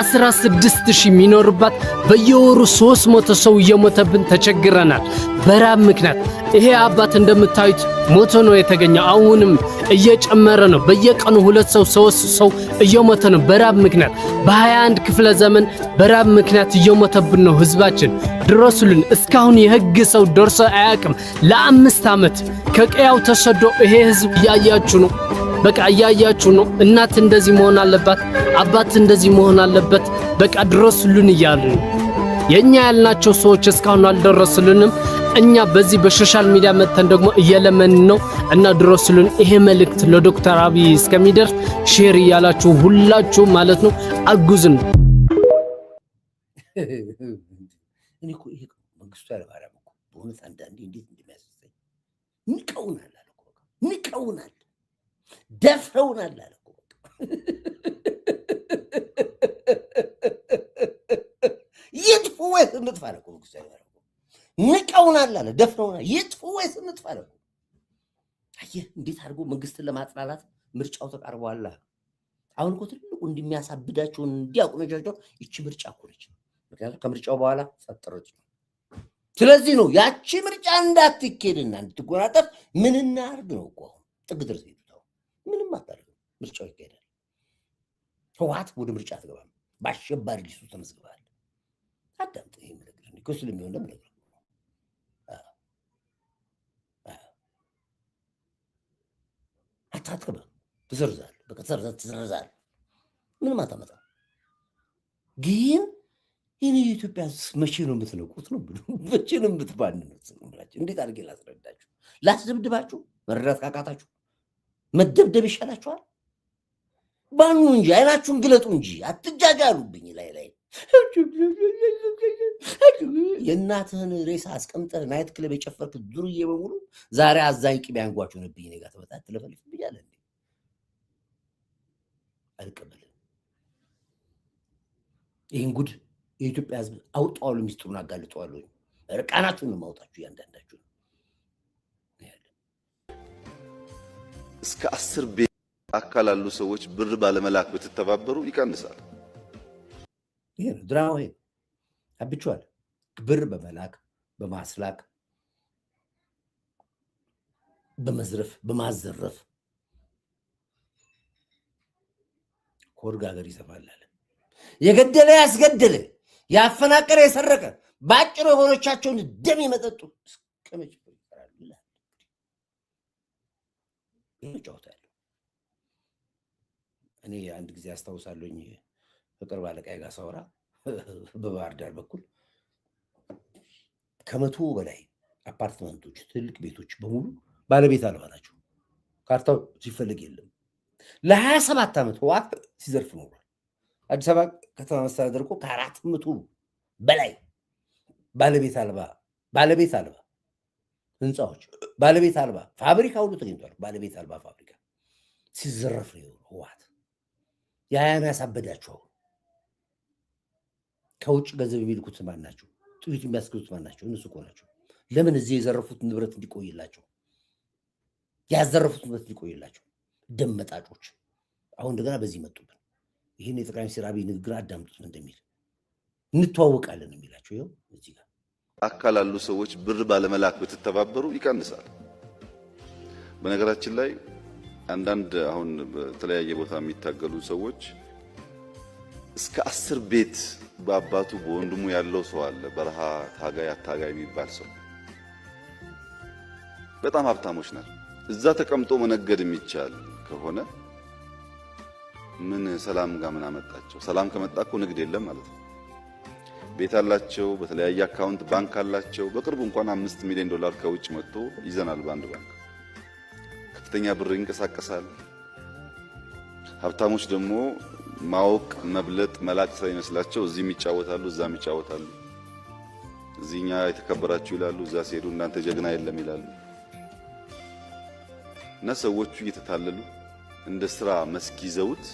16000 የሚኖርባት በየወሩ 300 ሰው እየሞተብን ተቸግረናል በራብ ምክንያት። ይሄ አባት እንደምታዩት ሞቶ ነው የተገኘው። አሁንም እየጨመረ ነው። በየቀኑ 2 ሰው 3 ሰው እየሞተ ነው በራብ ምክንያት። በ21 ክፍለ ዘመን በራብ ምክንያት እየሞተብን ነው ህዝባችን። ድረሱልን። እስካሁን የህግ ሰው ደርሶ አያውቅም። ለ5 ዓመት ከቀያው ተሰዶ ይሄ ህዝብ እያያችሁ ነው። በቃ እያያችሁ ነው። እናት እንደዚህ መሆን አለባት፣ አባት እንደዚህ መሆን አለበት። በቃ ድረሱልን እያሉ ነው። የኛ ያልናቸው ሰዎች እስካሁን አልደረሱልንም። እኛ በዚህ በሶሻል ሚዲያ መተን ደግሞ እየለመን ነው እና ድረሱልን። ይሄ መልእክት ለዶክተር አብይ እስከሚደርስ ሼር እያላችሁ ሁላችሁ ማለት ነው አጉዝን። እኔ እኮ ይሄ መንግስቱ ኃይለማርያም እኮ በእውነት አንዳንዴ እንዴት እንደሚያስሰኝ ንቀውናል አለ እኮ ንቀውናል፣ ደፍረውናል አለ እኮ ይጥፉ ወይስ እንጥፋ አለ እኮ መንግስቱ ኃይለማርያም ንቀውናል አለ፣ ደፍረውናል፣ ይጥፉ ወይስ እንጥፋ አለ። አየህ እንዴት አድርጎ መንግስትን ለማጥላላት ምርጫው ተቃርቧል። አሁን እኮ ትልቁ እንደሚያሳብዳቸውን እንዲያውቁ ነጃቸው ይቺ ምርጫ እኮ ነች። ምክንያቱም ከምርጫው በኋላ ሰጥረች ስለዚህ ነው ያቺ ምርጫ እንዳትኬድና እንድትጎናጠፍ ምን እናርግ ነው እኮ ጥግ ድረስ ሄዱታው። ምንም አታደርግም። ምርጫው ይካሄዳል። ህወሓት ወደ ምርጫ አትገባም። በአሸባሪ ሊስቱ ተመዝግበሃል። አዳምጥ። ይሄ ምልክት ነው ከሱ ለሚሆን ደግሞ ነገር አታትከባ ትሰርዛል። በቃ ትሰርዛል። ምንም አታመጣ። ግን ይሄ የኢትዮጵያ መቼ ነው የምትነቁት ነው ብሎ መቼ ነው የምትባንኑት? እንዴት አድርጌ ላስረዳችሁ? ላስደብድባችሁ? መረዳት ካቃታችሁ መደብደብ ይሻላችኋል። ባኑ እንጂ አይናችሁን ግለጡ እንጂ አትጃጃሉብኝ። ላይ የእናትህን ሬሳ አስቀምጠህ ናይት ክለብ የጨፈርክ ዱርዬ በሙሉ ዛሬ አዛኝ ቅቤ አንጓችሁ ነብኝ። እኔ ጋር ተመጣጣ ትለፈልፍብኛለህ እንዴ? አልቀበልም። ይህን ጉድ የኢትዮጵያ ሕዝብ አውጣዋለሁ፣ ሚስጥሩን አጋልጠዋለሁ። እርቃናችሁን ማውጣችሁ እያንዳንዳችሁ እስከ 10 ቤት አካል ያሉ ሰዎች ብር ባለመላክ ብትተባበሩ ይቀንሳል። ይሄ ነው ድራማ። ይሄ አብቻለሁ። ብር በመላክ በማስላክ በመዝረፍ በማዘረፍ ኮርጋ ሀገር ይሰፋላል። የገደለ ያስገደለ፣ ያፈናቀለ የሰረቀ፣ ባጭሩ የሆነቻቸውን ደም የመጠጡ እስከመቼ ይሰራሉ? ይጫወታሉ። እኔ አንድ ጊዜ አስታውሳለሁኝ በቅርብ አለቃዬ ጋር ሳወራ በባህር ዳር በኩል 100 በላይ አፓርትመንቶች፣ ትልቅ ቤቶች በሙሉ ባለቤት አልባ ናቸው። ካርታው ሲፈልግ የለም። ለ27 ዓመት ህወሓት ሲዘርፍ ኖሯል። አዲስ አበባ ከተማ መስተዳደር እኮ ከ400 በላይ ባለቤት አልባ ህንፃዎች፣ ባለቤት አልባ ፋብሪካ ሁሉ ተገኝቷል። ባለቤት አልባ ፋብሪካ ሲዘረፍ ነው ህወሓት። ያያን ያሳበዳቸው ከውጭ ገንዘብ የሚልኩት ማን ናቸው? ጥይት የሚያስገዙት ማን ናቸው? እነሱ እኮ ናቸው። ለምን እዚህ የዘረፉት ንብረት እንዲቆይላቸው፣ ያዘረፉት ንብረት እንዲቆይላቸው ደም መጣጮች አሁን እንደገና በዚህ መጡብን። ይህን የጠቅላይ ሚኒስትር አብይ ንግግር አዳምጡት እንደሚል እንተዋወቃለን የሚላቸው ይኸው እዚህ ጋር አካል ያሉ ሰዎች ብር ባለመላክ ብትተባበሩ ይቀንሳል። በነገራችን ላይ አንዳንድ አሁን በተለያየ ቦታ የሚታገሉ ሰዎች እስከ 10 ቤት በአባቱ በወንድሙ ያለው ሰው አለ። በረሃ ታጋይ አታጋይ የሚባል ሰው በጣም ሀብታሞች ናቸው። እዛ ተቀምጦ መነገድ የሚቻል ከሆነ ምን ሰላም ጋር ምን አመጣቸው? ሰላም ከመጣ እኮ ንግድ የለም ማለት ነው። ቤት አላቸው፣ በተለያየ አካውንት ባንክ አላቸው። በቅርቡ እንኳን $5 ሚሊዮን ከውጭ መጥቶ ይዘናል በአንድ ባንክ። ከፍተኛ ብር ይንቀሳቀሳል። ሀብታሞች ደግሞ ማወቅ መብለጥ መላክ ስለሚመስላቸው እዚህም ይጫወታሉ፣ እዛም ይጫወታሉ። እዚህኛ የተከበራችሁ ይላሉ፣ እዛ ሲሄዱ እናንተ ጀግና የለም ይላሉ። እና ሰዎቹ እየተታለሉ እንደ ስራ መስክ ይዘውት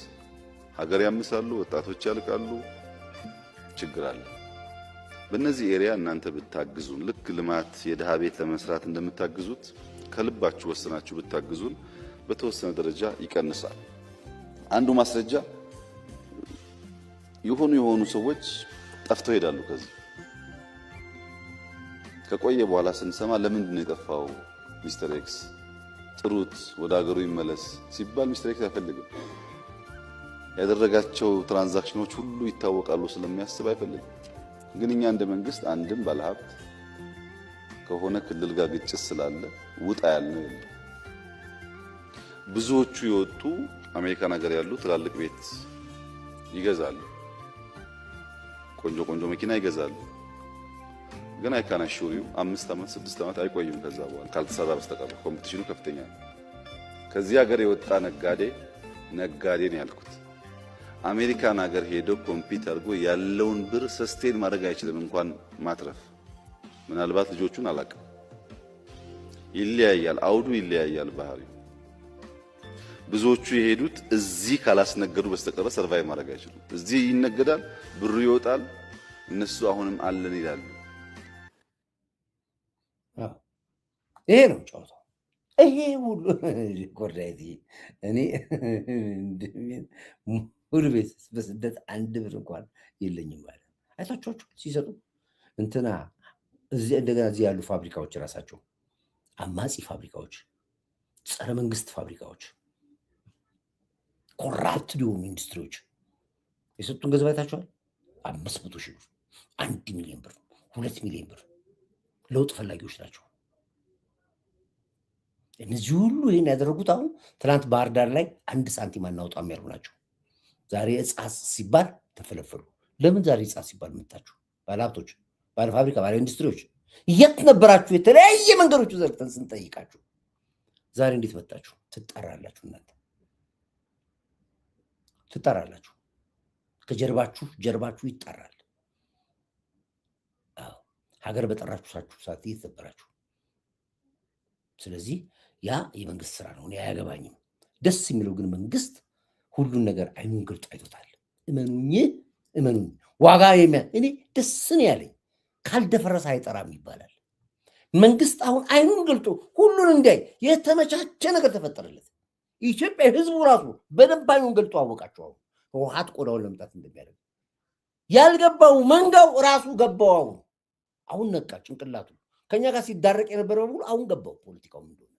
ሀገር ያምሳሉ፣ ወጣቶች ያልቃሉ። ችግር አለ። በእነዚህ ኤሪያ እናንተ ብታግዙን፣ ልክ ልማት የድሃ ቤት ለመስራት እንደምታግዙት ከልባችሁ ወስናችሁ ብታግዙን በተወሰነ ደረጃ ይቀንሳል። አንዱ ማስረጃ የሆኑ ሰዎች ጠፍተው ይሄዳሉ። ከዚህ ከቆየ በኋላ ስንሰማ ለምንድን ነው የጠፋው ሚስተር ኤክስ ጥሩት ወደ ሀገሩ ይመለስ ሲባል ሚስተር ኤክስ አይፈልግም። ያደረጋቸው ትራንዛክሽኖች ሁሉ ይታወቃሉ ስለሚያስብ አይፈልግም። ግን እኛ እንደ መንግስት አንድም ባለሀብት ከሆነ ክልል ጋር ግጭት ስላለ ውጣ ያልነው የለም። ብዙዎቹ የወጡ አሜሪካን ሀገር ያሉ ትላልቅ ቤት ይገዛሉ፣ ቆንጆ መኪና ይገዛሉ። ግን አይካናሹሪው 5 ዓመት 6 ዓመት አይቆይም። ከዛ በኋላ ካልተሰራ በስተቀር ኮምፒቲሽኑ ከፍተኛ ነው። ከዚህ ሀገር የወጣ ነጋዴ ነው ያልኩት። አሜሪካን ሀገር ሄዶ ኮምፒት አድርጎ ያለውን ብር ሰስቴን ማድረግ አይችልም፣ እንኳን ማትረፍ። ምናልባት ልጆቹን አላውቅም። ይለያያል፣ አውዱ ይለያያል፣ ባህሪው። ብዙዎቹ የሄዱት እዚህ ካላስነገዱ በስተቀር ሰርቫይቭ ማድረግ አይችሉም። እዚህ ይነገዳል፣ ብሩ ይወጣል፣ እነሱ አሁንም አለን ይላሉ። ይሄ ነው ጨዋታው። ይሄ ሁሉ ኮርዳይቲ እኔ ሁሉ ቤት በስደት 1 ብር እንኳን የለኝም ማለት አይታችኋቸው ሲሰጡ እንትና እንደገና እዚህ ያሉ ፋብሪካዎች ራሳቸው አማጺ ፋብሪካዎች፣ ጸረ መንግስት ፋብሪካዎች፣ ኮራፕት የሆኑ ኢንዱስትሪዎች የሰጡን ገንዘብ አይታችኋል። 500 ሺህ ብር፣ 1 ሚሊዮን ብር፣ 2 ሚሊዮን ብር ለውጥ ፈላጊዎች ናቸው። እነዚህ ሁሉ ይህን ያደረጉት አሁን ትናንት ባህር ዳር ላይ 1 ሳንቲም አናውጣም ያሉ ናቸው። ዛሬ እጻት ሲባል ተፈለፈሉ። ለምን ዛሬ እጻት ሲባል መጣችሁ? ባለሀብቶች፣ ባለፋብሪካ፣ ባለ ኢንዱስትሪዎች የት ነበራችሁ? የተለያየ መንገዶች ዘርተን ስንጠይቃችሁ ዛሬ እንዴት መጣችሁ? ትጠራላችሁ። እናንተ ትጠራላችሁ። ጀርባችሁ ይጠራል። ሀገር በጠራችሁ ሰዓት የት ነበራችሁ? ስለዚህ ያ የመንግስት ስራ ነው። እኔ አያገባኝም። ደስ የሚለው ግን መንግስት ሁሉን ነገር አይኑን ገልጦ አይቶታል። እመኑኝ ዋጋ እኔ ደስ ነው ያለኝ። ካልደፈረሰ አይጠራም ይባላል። መንግስት አሁን አይኑን ገልጦ ሁሉን እንዲያይ የተመቻቸ ነገር ተፈጠረለት። ኢትዮጵያ ህዝቡ ራሱ በደንብ አይኑን ገልጦ አወቃቸው። ህወሓት ቆዳውን ለመምጣት እንደሚያደርግ ያልገባው መንጋው ራሱ ገባው። አሁን ነቃ ጭንቅላቱ። ከኛ ጋር ሲዳረቅ የነበረ በሙሉ አሁን ገባው ፖለቲካው እንደሆነ።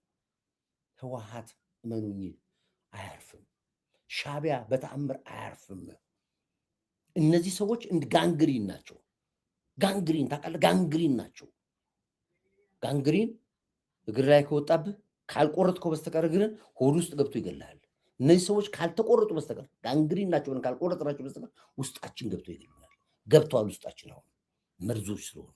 ህወሓት እመኑኝ አያርፍም። ሻዕቢያ በተአምር አያርፍም። እነዚህ ሰዎች ጋንግሪን ናቸው። ጋንግሪን ታውቃለህ? ጋንግሪን ናቸው። ጋንግሪን እግር ላይ ከወጣብህ ካልቆረጥከው በስተቀር እግርን ሆድ ውስጥ ገብቶ ይገላል። እነዚህ ሰዎች ካልተቆረጡ በስተቀር ጋንግሪን ናቸው። ካልቆረጥናቸው በስተቀር ውስጣችን ገብቶ ይገሉናል። ገብተዋል ውስጣችን አሁን መርዞች ስለሆኑ።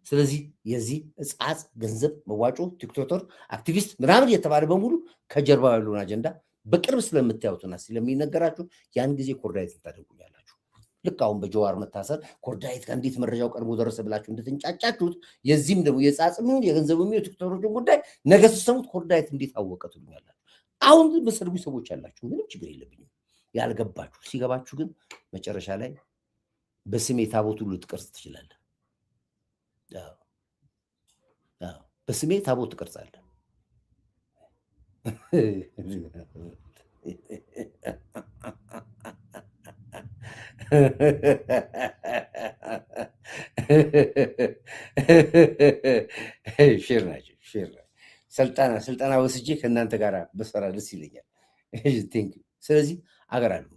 ስለዚህ የዚህ እጻጽ ገንዘብ መዋጮ ቲክቶከር አክቲቪስት ምናምን የተባለ በሙሉ ከጀርባ ያለውን አጀንዳ በቅርብ ስለምታዩትና ስለሚነገራችሁ ያን ጊዜ ኮርዳይት ታደርጉኛላችሁ። ልክ አሁን በጀዋር መታሰር ኮርዳይት ጋር እንዴት መረጃው ቀርቦ ደረሰ ብላችሁ እንደተንጫጫችሁት የዚህም ደግሞ የጻጽም የገንዘብም የቲክቶከሮችን ጉዳይ ነገ ስትሰሙት ኮርዳይት እንዴት አወቀ ትሉኛላችሁ። አሁን በሰርጉ ሰዎች ያላችሁ ምንም ችግር የለብኝም። ያልገባችሁ ሲገባችሁ ግን መጨረሻ ላይ በስሜ ታቦት ሁሉ ትቀርጽ ትችላለህ። በስሜ ታቦት ትቀርጻለህ። ሼር ናቸው። ስልጠና ወስጄ ከእናንተ ጋር በሰራ ደስ ይለኛል። ስለዚህ አገር አሉ።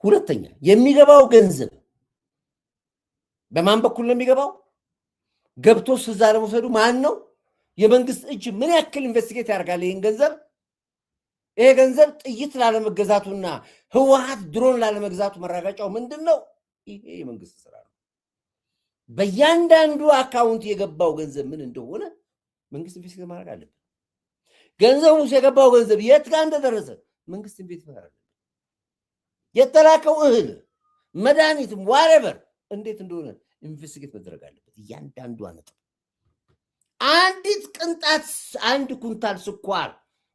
ሁለተኛ የሚገባው ገንዘብ በማን በኩል ነው የሚገባው? ገብቶ እዛ ለመውሰዱ ማን ነው? የመንግስት እጅ ምን ያክል ኢንቨስቲጌት ያደርጋል ይህን ገንዘብ? ይሄ ገንዘብ ጥይት ላለመገዛቱና ህወሓት ድሮን ላለመግዛቱ መረጋጫው ምንድን ነው? ይሄ የመንግስት ስራ ነው። በእያንዳንዱ አካውንት የገባው ገንዘብ ምን እንደሆነ መንግስት ኢንቨስቲጌት ማድረግ አለበት። ገንዘቡ የገባው ገንዘብ የት ጋር እንደደረሰ መንግስት ኢንቨስቲጌት ማድረግ አለበት። የተላከው እህል፣ መድኃኒትም ዋሬቨር እንዴት እንደሆነ ኢንቨስቲጌት መደረግ አለበት። እያንዳንዱ ነጥብ አንዲት ቅንጣት 1 ኩንታል ስኳር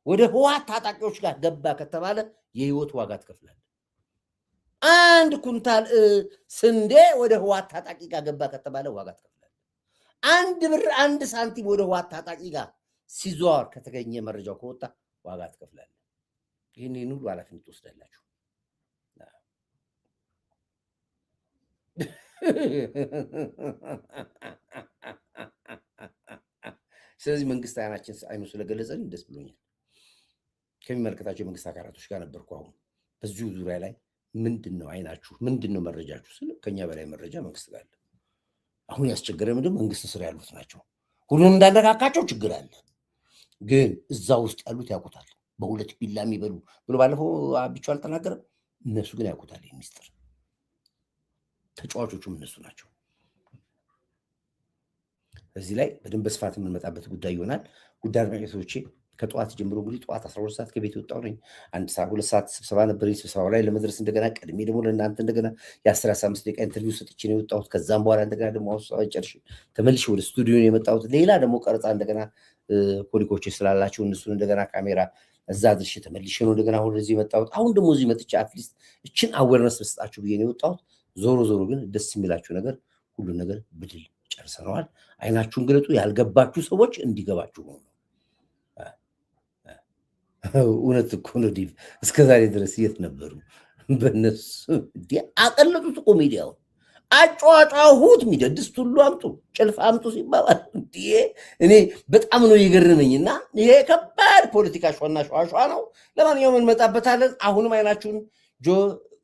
ወደ ህወሓት ታጣቂዎች ጋር ገባ ከተባለ የህይወት ዋጋ ትከፍላለህ። 1 ኩንታል ስንዴ ወደ ህወሓት ታጣቂ ጋር ገባ ከተባለ ዋጋ ትከፍላለህ። 1 ብር 1 ሳንቲም ወደ ህወሓት ታጣቂ ጋር ሲዘዋወር ከተገኘ መረጃው ከወጣ ዋጋ ትከፍላለህ። ይህን ሁሉ ኃላፊነት ትወስዳላችሁ። ስለዚህ መንግስት አይኑ ስለገለጸልኝ ደስ ብሎኛል። ከሚመለከታቸው የመንግስት አካላቶች ጋር ነበርኩ። አሁን በዚሁ ዙሪያ ላይ ምንድን ነው አይናችሁ፣ ምንድን ነው መረጃችሁ ስለ ከኛ በላይ መረጃ መንግስት ጋር አለ። አሁን ያስቸገረ ምንድን መንግስት ስር ያሉት ናቸው። ሁሉም እንዳነካካቸው ችግር አለ፣ ግን እዛ ውስጥ ያሉት ያውቁታል። በሁለት ቢላ የሚበሉ ብሎ ባለፈው አብቹ አልተናገረም። እነሱ ግን ያውቁታል። ይህ ሚስጥር ተጫዋቾቹም እነሱ ናቸው። እዚህ ላይ በደንብ በስፋት የምንመጣበት ጉዳይ ይሆናል። ጉዳይ አድማጮቼ ከጠዋት ጀምሮ እንግዲህ ጠዋት 12 ሰዓት ከቤት የወጣሁ ነኝ። 2 ሰዓት ስብሰባ ነበረኝ። ስብሰባው ላይ ለመድረስ እንደገና ቀድሜ ደግሞ ለእናንተ እንደገና የ15 ደቂቃ ኢንተርቪው ሰጥቼ ነው የወጣሁት። ከዛም በኋላ እንደገና ደግሞ ጨርሼ ተመልሼ ወደ ስቱዲዮ ነው የመጣሁት። ሌላ ደግሞ ቀረጻ እንደገና ኮሊኮች ስላላቸው እነሱን እንደገና ካሜራ እዛ ድርሼ ተመልሼ ነው እንደገና አሁን እዚህ የመጣሁት። አሁን ደግሞ እዚህ መጥቼ አትሊስት እችን አዌርነስ መስጣችሁ ብዬ ነው የወጣሁት። ዞሮ ዞሮ ግን ደስ የሚላችሁ ነገር ሁሉን ነገር ብድል ጨርሰነዋል። አይናችሁን ግለጡ። ያልገባችሁ ሰዎች እንዲገባችሁ ነው። እውነት እኮ ነው። ዲቭ እስከዛሬ ድረስ የት ነበሩ? በእነሱ አቀለጡት እኮ ሚዲያውን አጫጫሁት የሚደድስት ሁሉ አምጡ ጭልፍ አምጡ ሲባባል እኔ በጣም ነው የገረመኝና ይሄ ከባድ ፖለቲካ ሸዋና ሸዋሸዋ ነው። ለማንኛውም እንመጣበታለን። አሁንም አይናችሁን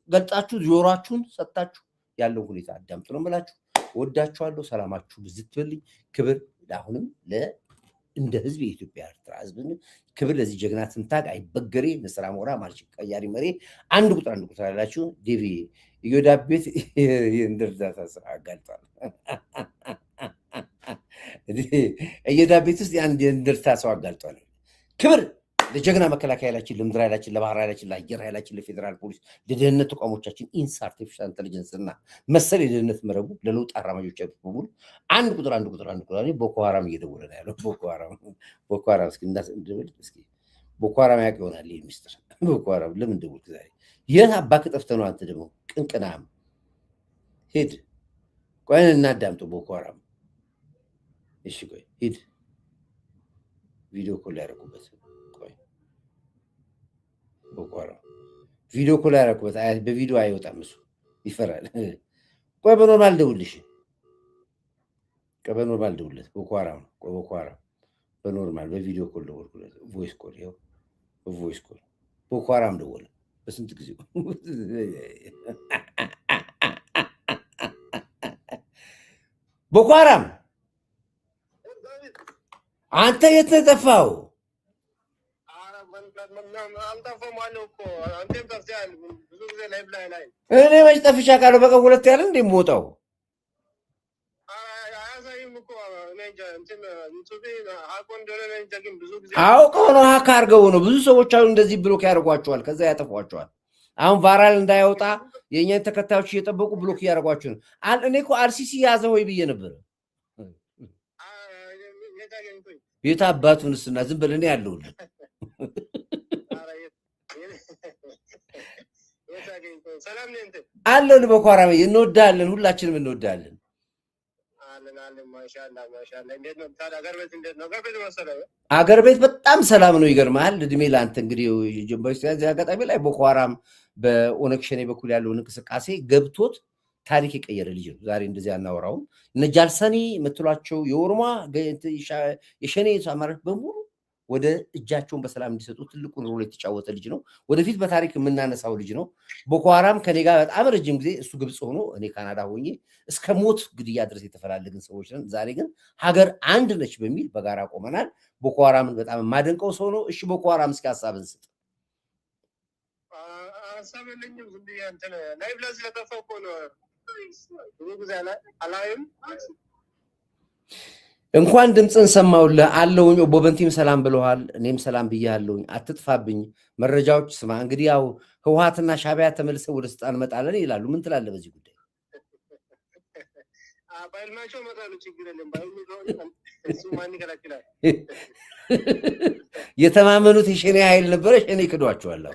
ገልጣችሁ ጆሮአችሁን ሰጣችሁ ያለው ሁኔታ አዳምጡ ነው የምላችሁ። ወዳችኋለሁ። ሰላማችሁ ብዝት ይበልኝ። ክብር አሁንም እንደ ህዝብ የኢትዮጵያ ኤርትራ ህዝብ ክብር ለዚህ ጀግና ትንታግ አይበገሬ ንስራ ሞራ ማርሽ ቀያሪ መሪ አንድ ቁጥር ያላችሁ ዴቪ ኢዮዳብ ቤት የእንደርዳታ ስራ አጋልጧል። ኢዮዳብ ቤት ውስጥ አንድ የእንደርዳታ ሰው አጋልጧል። ክብር ለጀግና መከላከያ ኃይላችን፣ ለምድር ኃይላችን፣ ለባህር ኃይላችን፣ ለአየር ኃይላችን፣ ለፌዴራል ፖሊስ፣ ለደህንነት ተቋሞቻችን ኢንሳ አርቲፊሻል ኢንተለጀንስ እና መሰል የደህንነት መረቡ ለለውጥ አራማጆች በሙሉ አንድ ቁጥር ቦኮ ሃራም እየደወለ ነው ያለው። ቦኮ ሃራም እስኪ ቦኮ ሃራም ያውቅ ይሆናል ይህ ሚስጥር። ቦኮ ሃራም ለምን ደወልክ ዛሬ? የት አባክ ጠፍተህ ነው አንተ ደግሞ ቅንቅናም? ሂድ ቆይ እናዳምጡ ቦኮ ሃራም። እሺ ቆይ ሂድ ቪዲዮ ኮል ያደረጉበት ቦኮ ሃራም ቪዲዮ ኮል ያደረኩበት በቪዲዮ አይወጣም፣ እሱ ይፈራል። ቆይ በኖርማል ደውልሽ፣ በኖርማል ደውልለት። ቦኮ ሃራም ቦኮ ሃራም በኖርማል በቪዲዮ ኮል ደውልለት። ቮይስ ኮል ይኸው፣ ቮይስ ኮል ቦኮ ሃራም ደወለ። በስንት ጊዜው ቦኮ ሃራም አንተ የት ነው የጠፋኸው? እኔ መች ጠፍቼ አውቃለሁ? በቀን 2 ያለ እንደ የምወጣው አውቀው ነው፣ ሀክ አድርገው ነው። ብዙ ሰዎች አሉ እንደዚህ ብሎክ ያደርጓቸዋል፣ ከዛ ያጠፏቸዋል። አሁን ቫይራል እንዳይወጣ የእኛን ተከታዮች እየጠበቁ ብሎክ እያደረጓቸው ነው። እኔ እኮ አርሲሲ ያዘ ወይ ብዬ ነበረ። ቤት አባቱንስና ዝም ብለህ እኔ ያለሁልህ አለን። ቦኮ ሃራም እንወዳለን፣ ሁላችንም እንወዳለን። አገር ቤት በጣም ሰላም ነው። ይገርማል። እድሜ ለአንተ እንግዲህ አጋጣሚ ላይ ቦኮ ሃራም በኦነግ ሸኔ በኩል ያለውን እንቅስቃሴ ገብቶት ታሪክ የቀየረ ልጅ ነው። ዛሬ እንደዚህ አናወራውም። እነ ጃልሰኒ የምትሏቸው የኦሮሞ የሸኔ አማራጭ በሙሉ ወደ እጃቸውን በሰላም እንዲሰጡ ትልቁን ሮል የተጫወተ ልጅ ነው። ወደፊት በታሪክ የምናነሳው ልጅ ነው። ቦኮ ሃራም ከኔ ጋር በጣም ረጅም ጊዜ እሱ ግብፅ ሆኖ እኔ ካናዳ ሆኜ እስከ ሞት ግድያ ድረስ የተፈላለግን ሰዎች ነን። ዛሬ ግን ሀገር አንድ ነች በሚል በጋራ ቆመናል። ቦኮ ሃራምን በጣም የማደንቀው ሰው ነው። እሺ ቦኮ ሃራም እስኪ ሀሳብን ስጥ። ሀሳብ የለኝም። ዝም ብዬ እንትን ላይቭ ላይ ስለጠፋሁ እኮ ነው። ብዙ ጊዜ አላይም። እንኳን ድምፅን ሰማሁልህ አለውኝ። ቦበንቲም ሰላም ብለዋል፣ እኔም ሰላም ብያለሁኝ። አትጥፋብኝ፣ መረጃዎች ስማ። እንግዲህ ያው ህወሓትና ሻዕቢያ ተመልሰው ወደ ስልጣን መጣለን ይላሉ። ምን ትላለህ በዚህ ጉዳይ? ባይልማቸው መጣሉ ችግር የለም። እሱ ማን ይከላከላል? የተማመኑት የሸኔ ኃይል ነበረ። ሸኔ ክዷቸዋል።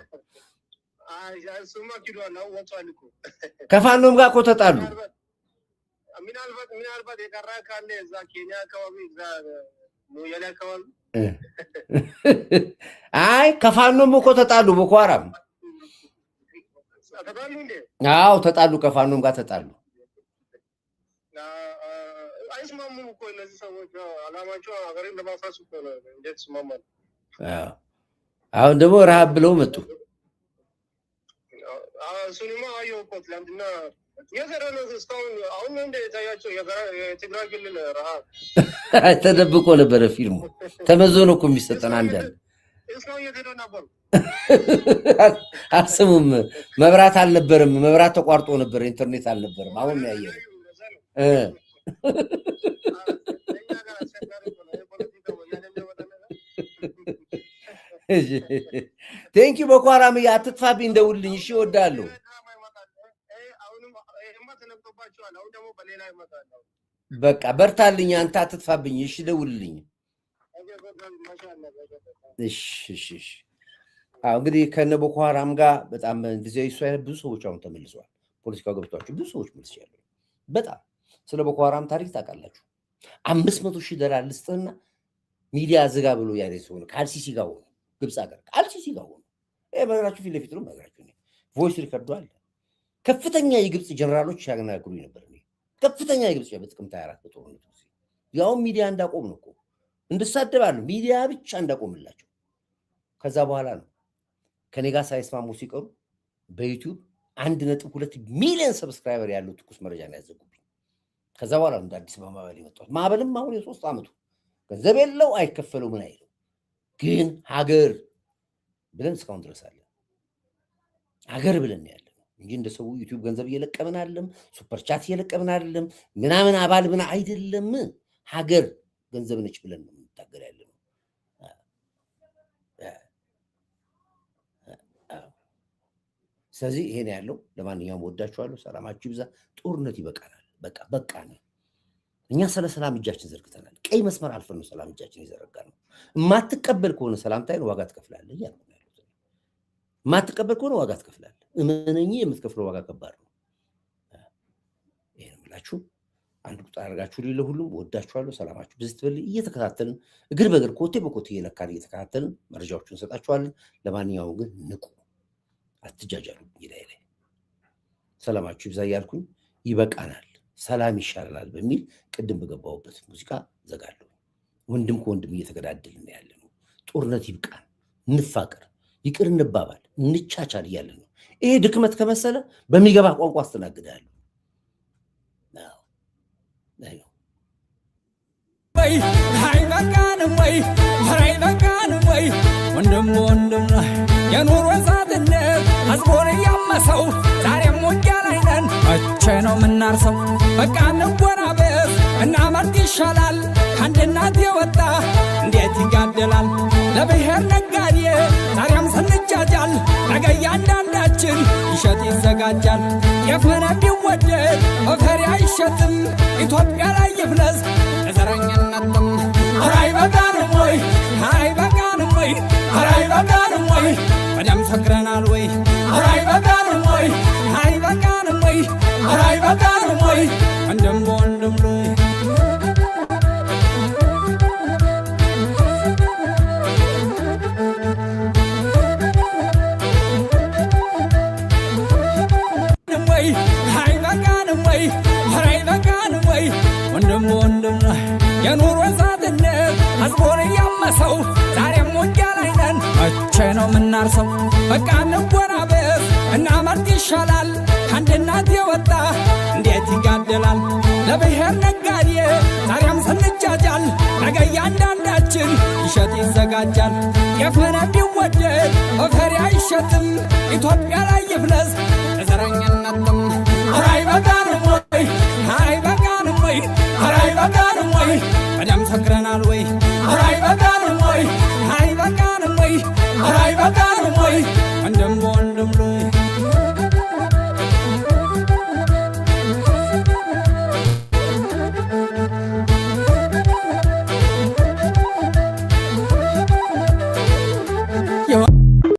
እሱማ ክዷል። ወጥቷል እኮ ከፋኖም ጋር እኮ ተጣሉ። ምናልባት የቀራ ካለ እዛ ኬንያ አካባቢ እዛ ሞያሌ አካባቢ አይ ከፋኖም እኮ ተጣሉ። ቦኮ ሃራም ተጣሉ እንዴ? አዎ ተጣሉ። ከፋኖም ጋር ተጣሉ። አይስማሙም እኮ እነዚህ ሰዎች። አላማቸው ሀገርን ለማፍረስ እኮ ነው። እንዴት ይስማማሉ? አሁን ደግሞ ረሃብ ብለው መጡ። እሱንማ አየሁ እኮ ትላንትና ተደብቆ ነበረ ፊልሙ። ተመዞ ነው እኮ የሚሰጠን። አንዳንድ አስሙም መብራት አልነበረም፣ መብራት ተቋርጦ ነበረ፣ ኢንተርኔት አልነበረም። አሁን ነው ያየነው። ቴንኪ ቦኮ ሃራም አትጥፋብኝ፣ እንደውልኝ። እሺ እወዳለሁ። በቃ በርታልኝ፣ አንተ አትጥፋብኝ። እሺ ደውልልኝ። እሺ እሺ እሺ። እንግዲህ ከነ ቦኮ ሃራም ጋር በጣም እንደዚህ እሱ አይነት ብዙ ሰዎች አሁን ተመልሰዋል። ፖለቲካው ገብቷቸው ብዙ ሰዎች መልስ ያለው በጣም ስለ ቦኮ ሃራም ታሪክ ታውቃላችሁ። 500,000 ዶላር ልስጥህና ሚዲያ ዝጋ ብሎ ያለ ሰው ነው። ከአልሲሲ ጋር ሆኖ ግብፅ ሀገር ከአልሲሲ ጋር ሆኖ በነገራችሁ ፊት ለፊት ነው። በነገራችሁ ቮይስ ሪከርዱ አለ። ከፍተኛ የግብፅ ጀነራሎች ያናግሩኝ ነበር። ከፍተኛ የግብጽ በጥቅምት 24 በጦርነቱ ጊዜ ያው ሚዲያ እንዳቆም ነው እኮ እንድሳደባሉ ሚዲያ ብቻ እንዳቆምላቸው። ከዛ በኋላ ነው ከኔ ጋር ሳይስማሙ ሲቀሩ በዩቲዩብ 1.2 ሚሊዮን ሰብስክራይበር ያለው ትኩስ መረጃ ነው ያዘጉብኝ። ከዛ በኋላ እንደ አዲስ በማባል የመጣሁት ማዕበልም አሁን የ3 ዓመቱ ገንዘብ የለው አይከፈለው ምን አይለው ግን ሀገር ብለን እስካሁን ድረስ አለ ሀገር ብለን ያለ እንጂ እንደ ሰው ዩቲዩብ ገንዘብ እየለቀምን አይደለም፣ ሱፐር ቻት እየለቀምን አይደለም፣ ምናምን አባል ምን አይደለም። ሀገር ገንዘብ ነች ብለን ነው የምንታገል ያለ ነው። ስለዚህ ይሄን ያለው ለማንኛውም ወዳችኋለሁ። ሰላማችሁ ይብዛ። ጦርነት ይበቃናል። በቃ ነው። እኛ ስለ ሰላም እጃችን ዘርግተናል። ቀይ መስመር አልፈን ነው ሰላም እጃችን የዘረጋነው። የማትቀበል ከሆነ ሰላምታይን ዋጋ ትከፍላለህ እያልኩ ነው ያለው። የማትቀበል ከሆነ ዋጋ ትከፍላለህ። እመነኝ፣ የምትከፍለው ዋጋ ከባድ ነው። ይሄን ብላችሁ አንድ ቁጥር አድርጋችሁ ለሁሉም ወዳችኋለሁ። ሰላማችሁ ብዙ ትበል። እየተከታተልን እግር በእግር ኮቴ በኮቴ እየለካን እየተከታተልን መረጃዎቹን እንሰጣችኋለን። ለማንኛውም ግን ንቁ፣ አትጃጃሉ። ላይ ሰላማችሁ ይብዛ እያልኩኝ ይበቃናል፣ ሰላም ይሻላል በሚል ቅድም በገባሁበት ሙዚቃ ዘጋለሁ። ወንድም ከወንድም እየተገዳደልን ያለ ነው። ጦርነት ይብቃን፣ እንፋቀር፣ ይቅር እንባባል፣ እንቻቻል እያለ ነው። ይሄ ድክመት ከመሰለ በሚገባ ቋንቋ አስተናግዳለሁ። አይበቃንም ወይ ወንድም የኑሮ እሳትነት ህዝቡን እያመሰው ዛሬም ውጊያ ላይ ነን። መቼ ነው የምናርሰው? በቃ እንጎራበስ እናመርት ይሻላል። ከአንድ እናት የወጣ እንዴት ይጋደላል? ለብሔር ነጋዴ ዛሬም ስንጃጃል ነገ እያንዳንዳችን ይሸጥ ይዘጋጃል። የፈነ ቢወደድ በፈሪ አይሸጥም። ኢትዮጵያ ላይ ይፍለስ ለዘረኝነትም። አይበቃንም ወይ በደም ሰክረናል ወይ? አይበቃንም ወይ? ወንድም በወንድም ላይ ወንድም በወንድም ላይ የኑሮ እሳትነት ህዝቡን እያመሰው ዛሬም ውጊያ ላይ ነን። መቼ ነው የምናርሰው? በቃ እንጎራበስ እናመርት ይሻላል። ከአንድ እናት የወጣ እንዴት ይጋደላል? ለብሔር ነጋዴ ዛሬም ስንጃጃል ነገ እያንዳንዳችን ይሸጥ ይዘጋጃል። የፈነ ቢወደድ በፈሪ አይሸጥም። ኢትዮጵያ ላይ ይፍለስ ለዘረኝነትም። አይበቃንም ወይ? በደም ሰክረናል ወይ? አይበቃንም ወይ?